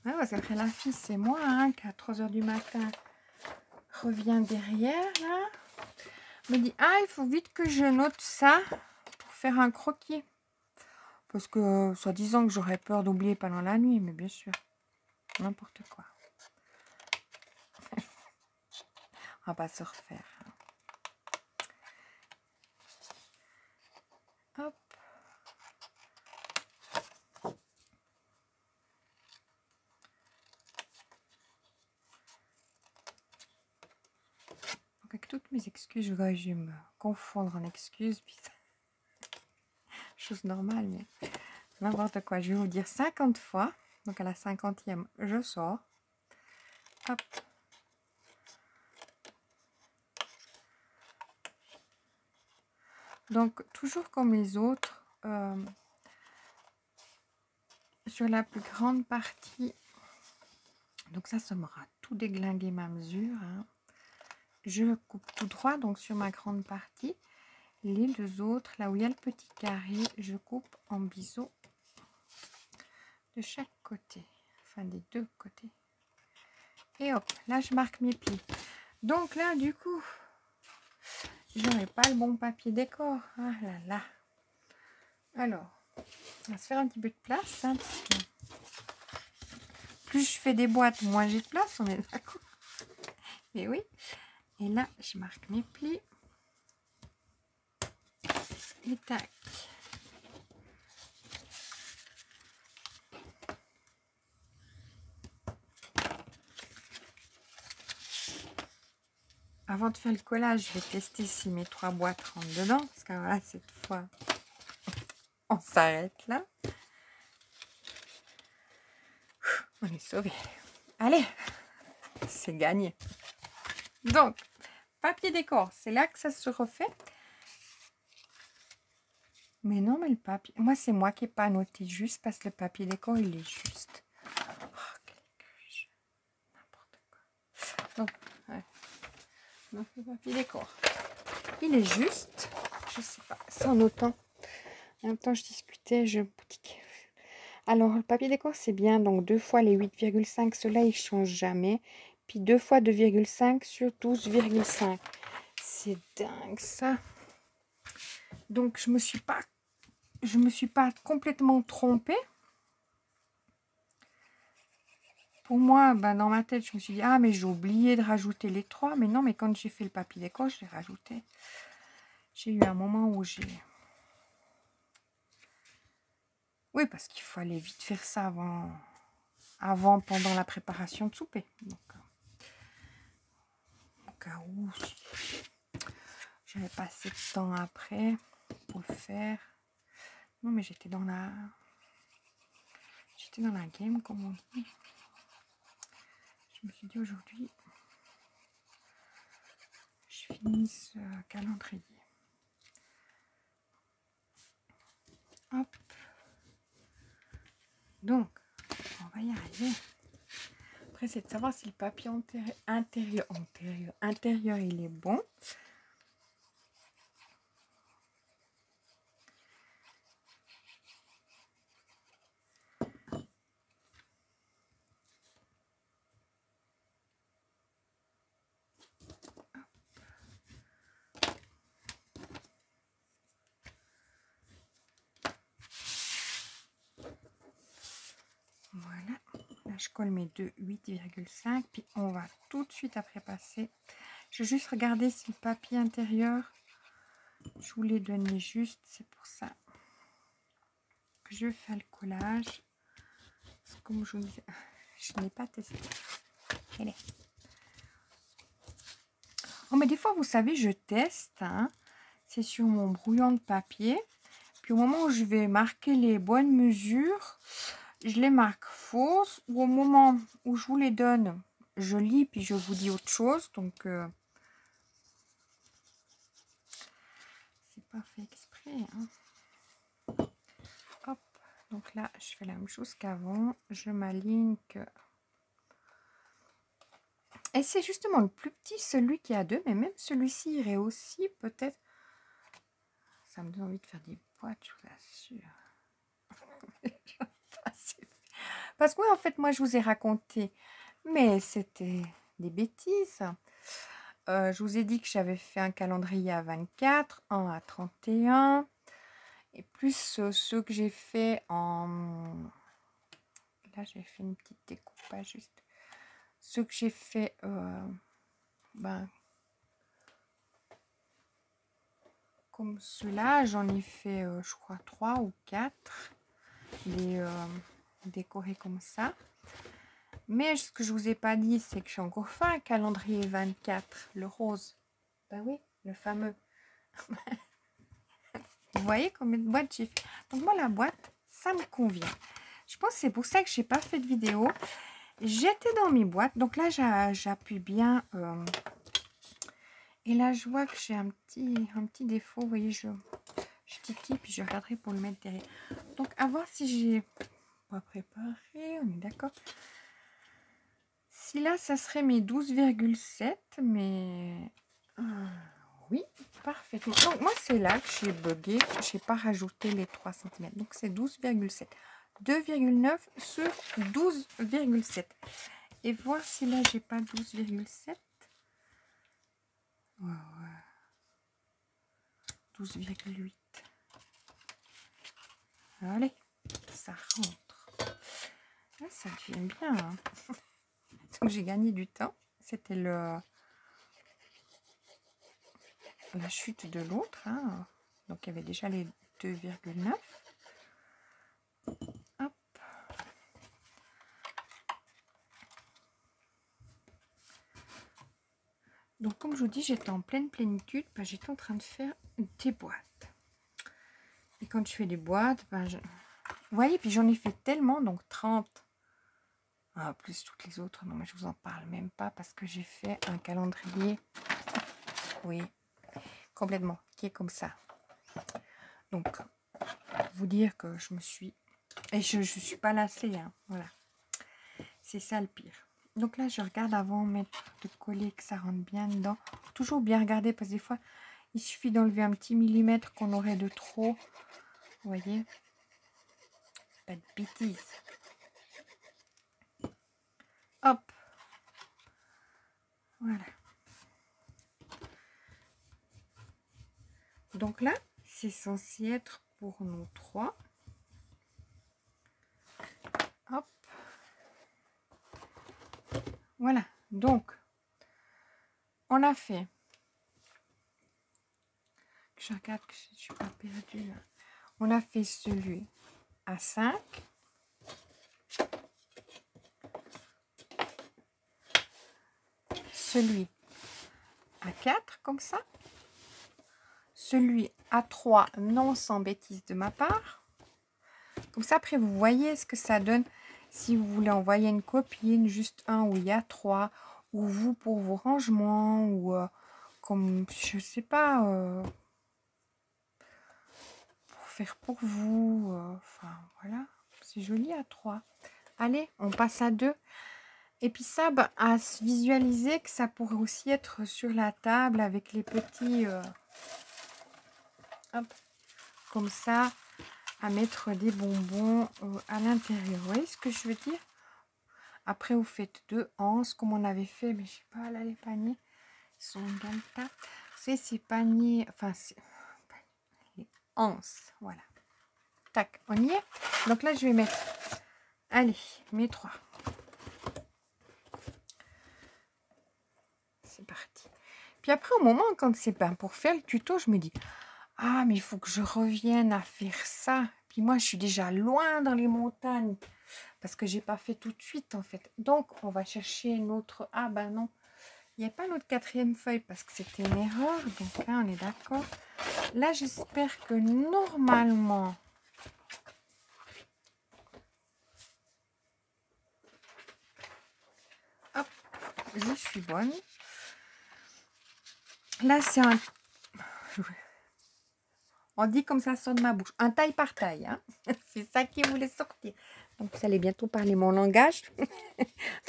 Ouais, parce qu'après la fille, c'est moi hein, qui à 3 h du matin revient derrière là. Me dit, ah, il faut vite que je note ça pour faire un croquis. Parce que, soi-disant que j'aurais peur d'oublier pendant la nuit, mais bien sûr, n'importe quoi. On va pas se refaire. Hop. Donc, avec toutes mes excuses, je vais me confondre en excuses. Puis ça... Chose normale, mais n'importe quoi. Je vais vous dire 50 fois. Donc, à la 50e, je sors. Hop. Donc, toujours comme les autres, sur la plus grande partie, donc ça m'aura tout déglingué ma mesure. Hein. Je coupe tout droit, donc sur ma grande partie. Les deux autres, là où il y a le petit carré, je coupe en biseau de chaque côté. Enfin, des deux côtés. Et hop, là, je marque mes plis. Donc là, du coup, j'aurai pas le bon papier décor. Ah là là. Alors, on va se faire un petit peu de place. Hein, parce que plus je fais des boîtes, moins j'ai de place. On est d'accord. Et oui. Et là, je marque mes plis. Et tac. Avant de faire le collage, je vais tester si mes 3 boîtes rentrent dedans. Parce que voilà, cette fois, on s'arrête là. On est sauvés. Allez, c'est gagné. Donc, papier décor, c'est là que ça se refait. Mais non, mais le papier... Moi, c'est moi qui n'ai pas noté juste parce que le papier décor, il est juste. Oh, quel écuche. N'importe quoi. Donc, ouais. Donc, le papier décor, il est juste. Je sais pas, sans autant. En même temps, je discutais, je boutique. Alors, le papier décor, c'est bien. Donc, 2 fois les 8,5. Ceux-là, ils ne changent jamais. Puis 2 fois 2,5 sur 12,5. C'est dingue, ça. Donc, je me suis pas complètement trompée. Pour moi, ben, dans ma tête, je me suis dit, ah, mais j'ai oublié de rajouter les 3. Mais non, mais quand j'ai fait le papier décor, je l'ai rajouté. J'ai eu un moment où j'ai... Oui, parce qu'il fallait vite faire ça pendant la préparation de souper. Donc, au cas où j'avais pas assez de temps après pour le faire. Non, mais j'étais dans la game, comme on dit. Je me suis dit aujourd'hui, je finis ce calendrier. Hop. Donc, on va y arriver. Après, c'est de savoir si le papier intérieur, il est bon. Là, je colle mes deux 8,5. Puis on va tout de suite après passer. Je vais juste regarder si le papier intérieur, je vous l'ai donné juste. C'est pour ça que je fais le collage. Comme je vous disais, je n'ai pas testé. Allez. Oh, mais des fois, vous savez, je teste. Hein. C'est sur mon brouillon de papier. Puis au moment où je vais marquer les bonnes mesures, je les marque fausses. Ou au moment où je vous les donne, je lis puis je vous dis autre chose. Donc, c'est pas fait exprès. Hein. Hop. Donc là, je fais la même chose qu'avant. Je m'aligne que... Et c'est justement le plus petit, celui qui a deux. Mais même celui-ci irait aussi peut-être... Ça me donne envie de faire des boîtes, je vous assure. Parce que oui, en fait, moi, je vous ai raconté, mais c'était des bêtises. Je vous ai dit que j'avais fait un calendrier à 24, un à 31, et plus ceux que j'ai fait en... Là, j'ai fait une petite découpage juste. Ceux que j'ai fait, comme ceux-là, j'en ai fait, je crois, 3 ou 4. Les décorés comme ça. Mais ce que je vous ai pas dit, c'est que j'ai encore fait un calendrier 24, le rose. Ben oui, le fameux. Vous voyez combien de boîtes j'ai fait. Donc moi, la boîte, ça me convient. Je pense que c'est pour ça que j'ai pas fait de vidéo. J'étais dans mes boîtes. Donc là, j'appuie bien. Et là, je vois que j'ai un petit défaut. Vous voyez, je titille, puis je regarderai pour le mettre derrière. Donc, à voir si j'ai pas préparé. On est d'accord. Si là, ça serait mes 12,7, mais oui, parfaitement. Donc, moi, c'est là que j'ai bugué. Je n'ai pas rajouté les 3 cm. Donc, c'est 12,7. 2,9 sur 12,7. Et voir si là, j'ai pas 12,7. Ouais, ouais. 12,8. Allez, ça rentre. Là, ça devient bien. Hein. Donc, j'ai gagné du temps. C'était la chute de l'autre. Hein. Donc, il y avait déjà les 2,9. Hop. Donc, comme je vous dis, j'étais en pleine plénitude. Ben, j'étais en train de faire des boîtes. Et quand je fais des boîtes, ben, vous voyez, puis j'en ai fait tellement, donc 30. Ah, plus toutes les autres. Non, mais je vous en parle même pas parce que j'ai fait un calendrier. Oui, complètement, qui est comme ça. Donc, vous dire que je me suis... Et je ne suis pas lassée, hein, voilà. C'est ça le pire. Donc là, je regarde avant de coller que ça rentre bien dedans. Toujours bien regarder parce que des fois, il suffit d'enlever un petit millimètre qu'on aurait de trop. Vous voyez? Pas de bêtises. Hop. Voilà. Donc là, c'est censé être pour nous 3. Hop. Voilà. Donc, on a fait... Je regarde que je ne suis pas perdue là. On a fait celui à 5. Celui à 4, comme ça. Celui à 3, non sans bêtises de ma part. Comme ça, après, vous voyez ce que ça donne. Si vous voulez envoyer une copine, juste un où il y a 3. Ou vous pour vos rangements. Ou comme, je sais pas... pour faire pour vous. Enfin, voilà. C'est joli à 3. Allez, on passe à 2. Et puis ça, bah, à se visualiser que ça pourrait aussi être sur la table avec les petits... hop, comme ça, à mettre des bonbons à l'intérieur. Vous voyez ce que je veux dire? Après, vous faites 2 anses comme on avait fait. Mais je sais pas, là, les paniers, ils sont en galta. Vous savez, ces paniers... Enfin, les anses, voilà. Tac, on y est. Donc là, je vais mettre... Allez, mes 3. Puis après, au moment, quand c'est ben, pour faire le tuto, je me dis, ah, mais il faut que je revienne à faire ça. Puis moi, je suis déjà loin dans les montagnes parce que j'ai pas fait tout de suite, en fait. Donc, on va chercher notre... Ah, ben non, il n'y a pas notre 4e feuille parce que c'était une erreur. Donc là, on est d'accord. Là, j'espère que normalement... Hop, je suis bonne. Là, c'est un... On dit comme ça sort de ma bouche. Un taille par taille. Hein. C'est ça qui voulait sortir. Donc, vous allez bientôt parler mon langage.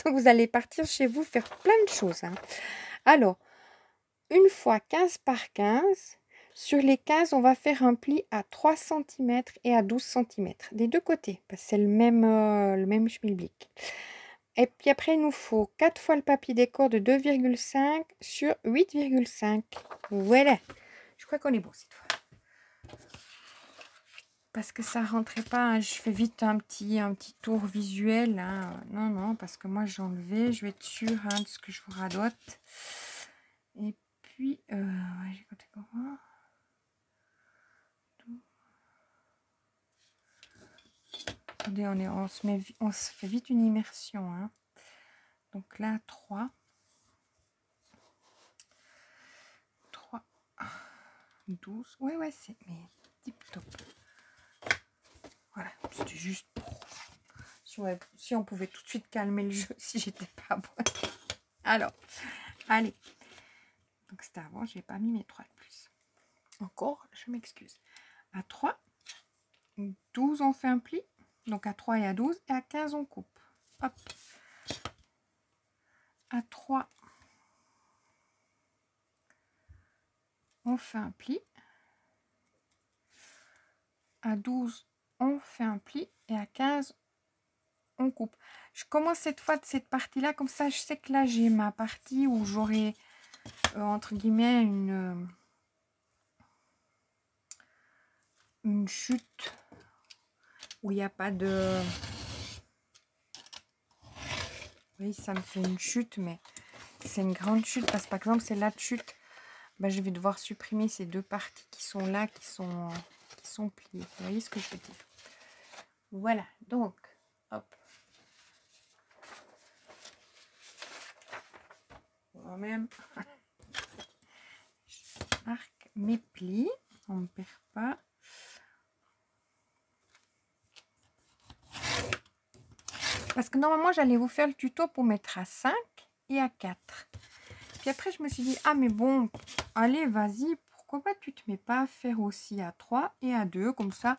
Donc, vous allez partir chez vous faire plein de choses. Hein. Alors, une fois 15 par 15, sur les 15, on va faire un pli à 3 cm et à 12 cm. Des deux côtés, parce que c'est le même schmilblick. Et puis après, il nous faut 4 fois le papier décor de 2,5 sur 8,5. Voilà. Je crois qu'on est bon cette fois. Parce que ça rentrait pas, hein. Je fais vite un petit tour visuel. Hein. Non, parce que moi j'ai enlevé, je vais être sûre de ce que je vous radote. Et puis, j'ai compté comment. Attendez, on se fait vite une immersion. Hein. Donc là, 3, 12. Ouais, c'est mais tip top. Voilà, c'était juste pour... Si on pouvait tout de suite calmer le jeu, si j'étais pas bonne. Alors, allez. Donc c'était avant, j'ai pas mis mes 3 de plus. Encore, je m'excuse. À 3, 12, on fait un pli. Donc à 3 et à 12. Et à 15, on coupe. Hop. À 3, on fait un pli. À 12, on fait un pli. Et à 15, on coupe. Je commence cette fois de cette partie-là. Comme ça, je sais que là, j'ai ma partie où j'aurai, entre guillemets, une chute. Où il n'y a pas de... Oui, ça me fait une chute, mais c'est une grande chute. Parce que par exemple, c'est là de chute. Ben, je vais devoir supprimer ces deux parties qui sont là, qui sont pliées. Vous voyez ce que je veux dire? Voilà, donc, hop. Moi-même, je marque mes plis. On ne perd pas. Parce que normalement, j'allais vous faire le tuto pour mettre à 5 et à 4. Puis après, je me suis dit, ah mais bon, allez, vas-y, pourquoi pas tu te mets pas à faire aussi à 3 et à 2, comme ça,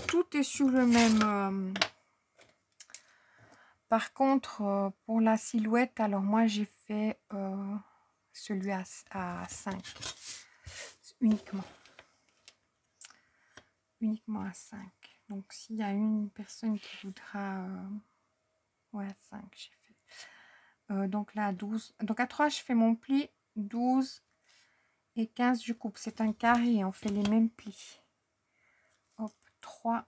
tout est sur le même... Par contre, pour la silhouette, alors moi, j'ai fait celui à 5, uniquement. Uniquement à 5. Donc, s'il y a une personne qui voudra... ouais, à 5, j'ai fait. Donc là, à 12. Donc à 3, je fais mon pli, 12 et 15, je coupe. C'est un carré, on fait les mêmes plis. Hop, 3,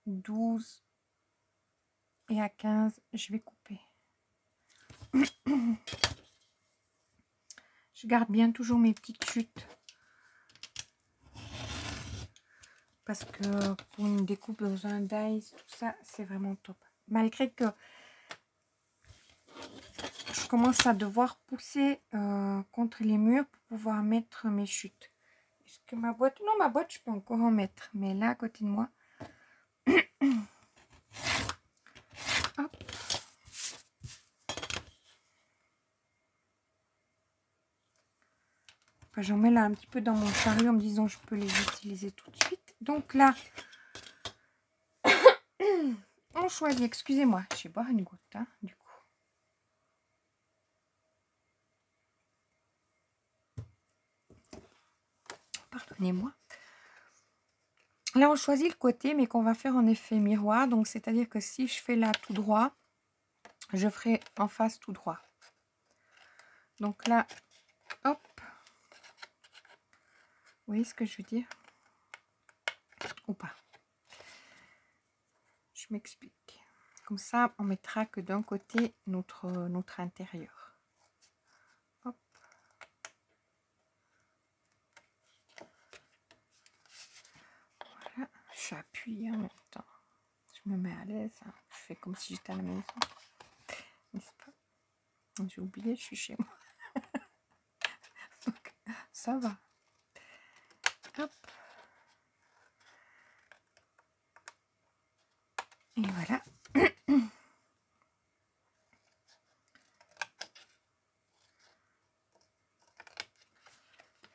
12 et à 15, je vais couper. Je garde bien toujours mes petites chutes. Parce que pour une découpe dans un dice, tout ça, c'est vraiment top. Malgré que je commence à devoir pousser contre les murs pour pouvoir mettre mes chutes. Est-ce que ma boîte... Non, ma boîte, je peux encore en mettre. Mais là, à côté de moi... Hop. Enfin, j'en mets là un petit peu dans mon chariot en me disant je peux les utiliser tout de suite. Donc là... on choisit, excusez-moi, je vais boire une goutte, hein, du coup. Pardonnez-moi. Là, on choisit le côté, mais qu'on va faire en effet miroir. Donc, c'est-à-dire que si je fais là tout droit, je ferai en face tout droit. Donc là, hop. Vous voyez ce que je veux dire? Ou pas? Je m'explique. Comme ça, on mettra que d'un côté notre intérieur. puis en même temps, je me mets à l'aise. Hein. Je fais comme si j'étais à la maison. N'est-ce pas? J'ai oublié, je suis chez moi. Donc, ça va. Hop. Et voilà.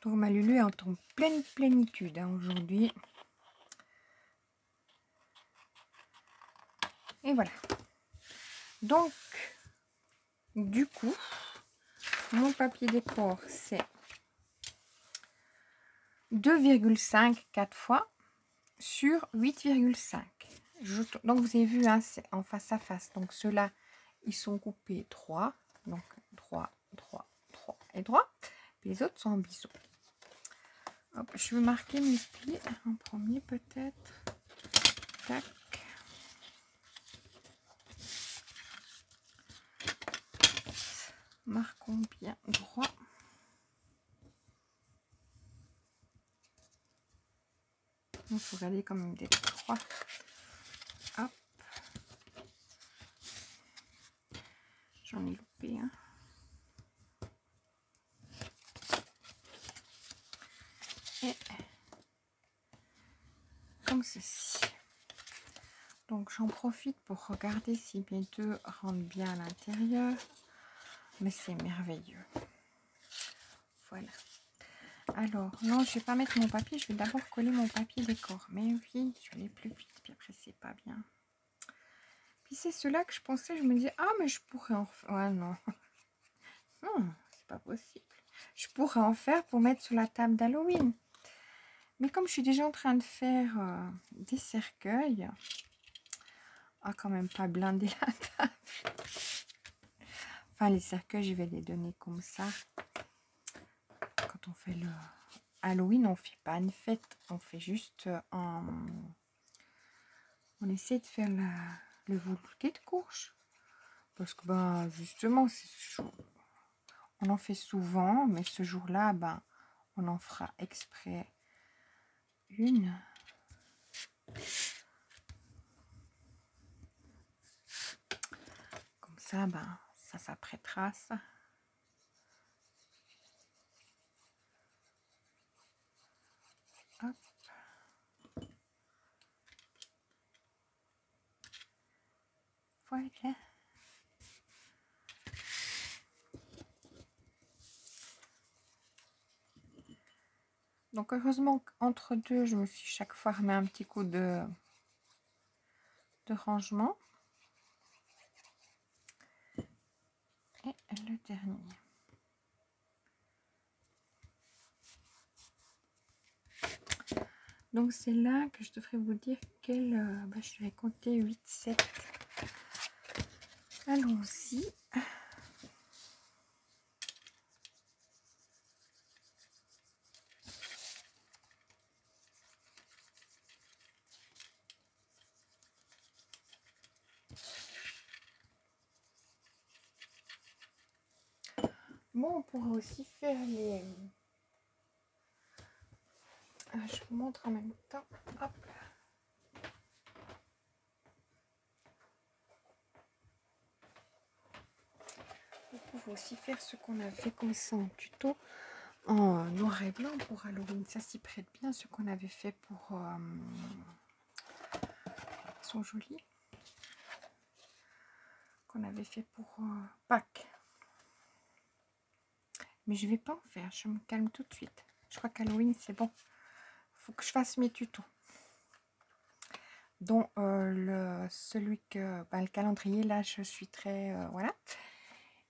Donc ma Lulu est en pleine plénitude hein, aujourd'hui. Et voilà. Donc, du coup, mon papier décor, c'est 2,5 4 fois sur 8,5. Donc, vous avez vu, hein, c'est en face à face. Donc, ceux-là, ils sont coupés 3. Donc, 3, 3, 3 et 3. Puis les autres sont en biseau. Hop, je vais marquer mes plis en premier peut-être. Tac. Marquons bien droit. Il faut regarder quand même des 3. Hop. J'en ai loupé un. Et comme ceci. Donc j'en profite pour regarder si mes deux rentrent bien à l'intérieur. Mais c'est merveilleux. Voilà. Alors, non, je vais pas mettre mon papier. Je vais d'abord coller mon papier décor. Mais oui, je vais aller plus vite. Puis après, c'est pas bien. Puis c'est cela que je pensais. Je me disais, ah, mais je pourrais en faire. Ouais, non. Non, c'est pas possible. Je pourrais en faire pour mettre sur la table d'Halloween. Mais comme je suis déjà en train de faire des cercueils, ah, quand même pas blinder la table. Enfin, les cercueils, je vais les donner comme ça. Quand on fait le Halloween, on fait pas une fête. On fait juste on essaie de faire le bouquet de courge. Parce que, ben, justement, on en fait souvent. Mais ce jour-là, ben, on en fera exprès une. Comme ça, ben, ça s'apprêtera ça. Hop. Voilà. Donc heureusement qu'entre deux, je me suis chaque fois remis un petit coup de rangement. Et le dernier. Donc c'est là que je devrais vous dire quel... je vais compter 8, 7. Allons-y. Bon, on pourrait aussi faire les... je vous montre en même temps. Hop. Vous pouvez aussi faire ce qu'on a fait comme ça en tuto, en noir et blanc pour Halloween. Ça s'y prête bien, ce qu'on avait fait pour... ils sont jolis. Qu'on avait fait pour Pâques. Mais je vais pas en faire, je me calme tout de suite. Je crois qu'Halloween c'est bon. Faut que je fasse mes tutos. Dont celui que le calendrier là je suis très voilà.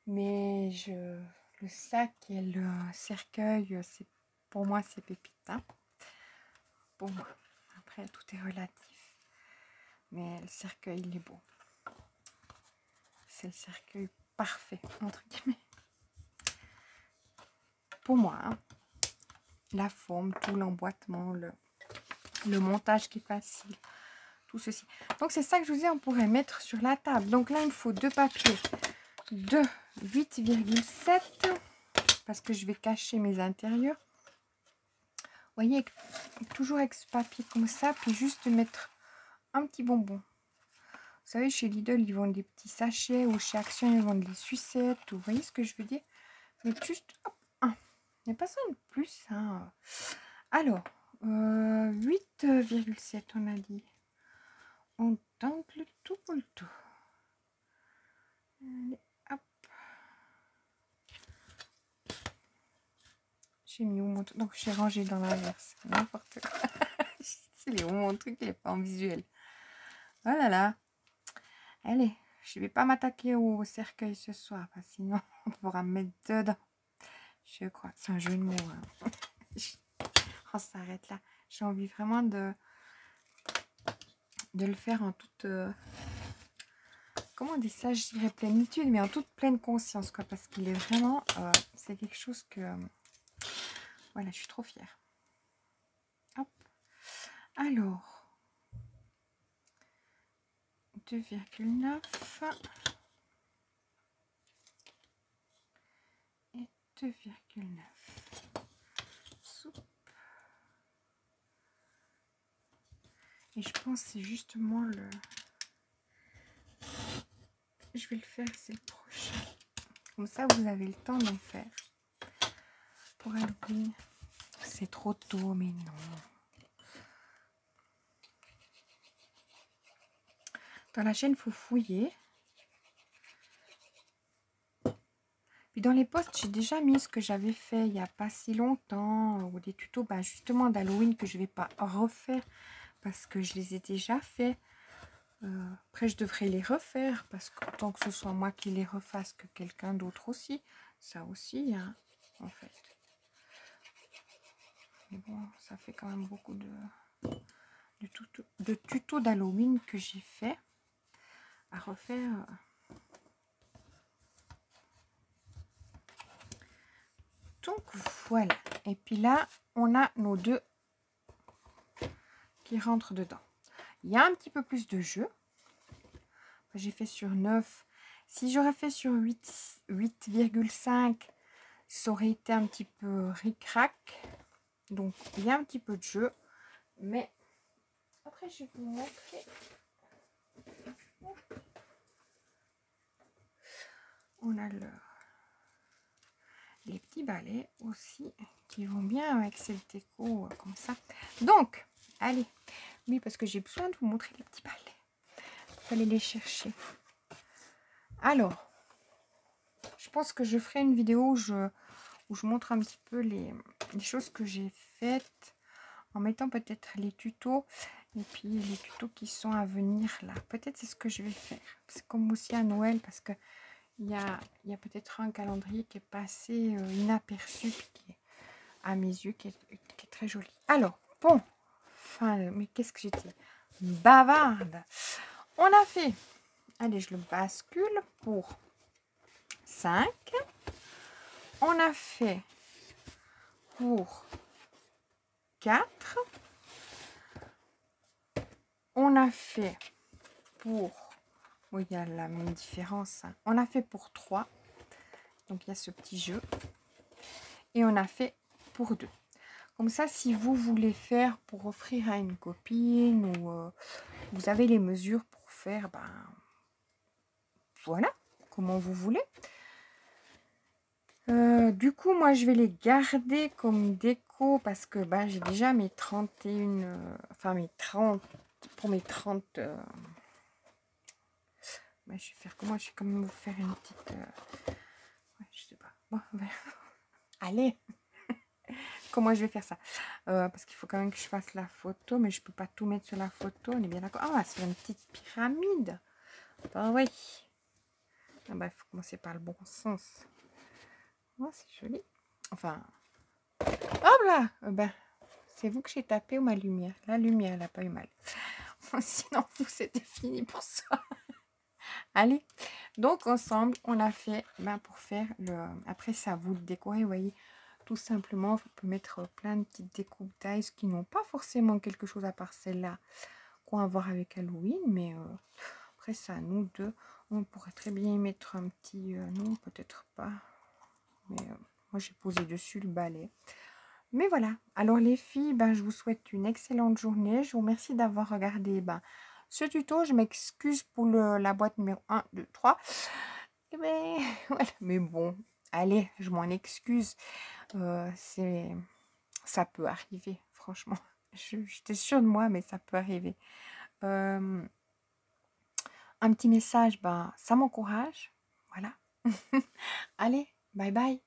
Mais le sac et le cercueil, c'est pour moi c'est pépite. Hein. Pour moi. Après tout est relatif. Mais le cercueil il est beau. C'est le cercueil parfait entre guillemets. Pour moi. Hein. La forme, tout l'emboîtement, le montage qui est facile, tout ceci. Donc c'est ça que je vous dis, on pourrait mettre sur la table. Donc là il me faut deux papiers de 8,7 parce que je vais cacher mes intérieurs. Vous voyez, toujours avec ce papier comme ça, puis juste mettre un petit bonbon. Vous savez, chez Lidl, ils vendent des petits sachets, ou chez Action, ils vendent des sucettes. Vous voyez ce que je veux dire? Mais juste, hop, un. Il n'y a pas ça de plus. Hein. Alors, 8,7 on a dit. On tente le tout pour le tout. Allez, hop. J'ai mis où mon truc? Donc, j'ai rangé dans l'inverse. N'importe quoi. C'est où mon truc, il n'est pas en visuel. Oh là là. Allez, je ne vais pas m'attaquer au cercueil ce soir. Parce que sinon, on pourra me mettre dedans. Je crois. C'est un jeu de mots. Hein. On s'arrête là. J'ai envie vraiment de le faire en toute... comment on dit ça? Je dirais plénitude, mais en toute pleine conscience. Quoi, parce qu'il est vraiment... c'est quelque chose que... voilà, je suis trop fière. Hop. Alors... 2,9 et 2,9. Soupe. Et je pense que c'est justement le... je vais le faire, c'est le prochain. Comme ça, vous avez le temps d'en faire. Pour Halloween. C'est trop tôt, mais non. Dans la chaîne, il faut fouiller. Puis dans les posts, j'ai déjà mis ce que j'avais fait il n'y a pas si longtemps. Ou des tutos justement d'Halloween que je ne vais pas refaire. Parce que je les ai déjà faits. Après, je devrais les refaire. Parce que tant que ce soit moi qui les refasse que quelqu'un d'autre aussi. Ça aussi, hein, en fait. Mais bon, ça fait quand même beaucoup de tutos d'Halloween que j'ai fait. À refaire. Donc voilà. Et puis là, on a nos deux qui rentrent dedans. Il y a un petit peu plus de jeu. J'ai fait sur 9. Si j'aurais fait sur 8,5, ça aurait été un petit peu ric-rac. Donc il y a un petit peu de jeu. Mais après, je vais vous montrer. On a les petits balais aussi qui vont bien avec cette déco comme ça. Donc, allez. Oui, parce que j'ai besoin de vous montrer les petits balais. Il fallait les chercher. Alors, je pense que je ferai une vidéo où je montre un petit peu les choses que j'ai faites en mettant peut-être les tutos et puis les tutos qui sont à venir là. Peut-être c'est ce que je vais faire. C'est comme aussi à Noël parce que il y a peut-être un calendrier qui est passé inaperçu, puis qui est, à mes yeux, qui est très joli. Alors, bon, enfin, mais qu'est-ce que j'étais bavarde. On a fait, allez, je le bascule pour 5. On a fait pour 4. On a fait pour... oui, il y a la même différence. Hein. On a fait pour 3. Donc, il y a ce petit jeu. Et on a fait pour 2. Comme ça, si vous voulez faire pour offrir à une copine ou vous avez les mesures pour faire, ben voilà, comment vous voulez. Du coup, moi, je vais les garder comme déco parce que ben, j'ai déjà mes 31, enfin mes 30, pour mes 30... ben, je vais faire comment? Je vais quand même vous faire une petite... ouais, je sais pas. Bon, ben, allez. Comment je vais faire ça? Parce qu'il faut quand même que je fasse la photo, mais je peux pas tout mettre sur la photo, on est bien d'accord. Ah, c'est une petite pyramide. Ben oui. Ah bah, il faut commencer par le bon sens. Oh, c'est joli. Enfin, hop là. Ben, c'est vous que j'ai tapé ou ma lumière? La lumière, elle n'a pas eu mal. Sinon, vous, c'était fini pour ça. Allez. Donc, ensemble, on a fait, ben, pour faire le... après, c'est à vous de décorer, vous voyez. Tout simplement, on peut mettre plein de petites découpes d'ail qui n'ont pas forcément quelque chose à part celle-là qu'on va voir avec Halloween. Mais après, c'est à nous deux. On pourrait très bien y mettre un petit... non, peut-être pas. Mais moi, j'ai posé dessus le balai. Mais voilà. Alors, les filles, ben, je vous souhaite une excellente journée. Je vous remercie d'avoir regardé ce tuto. Je m'excuse pour la boîte numéro 1, 2, 3. Mais, voilà. Mais bon, allez, je m'en excuse. Ça peut arriver, franchement. J'étais sûre de moi, mais ça peut arriver. Un petit message, ben, ça m'encourage. Voilà. Allez, bye bye.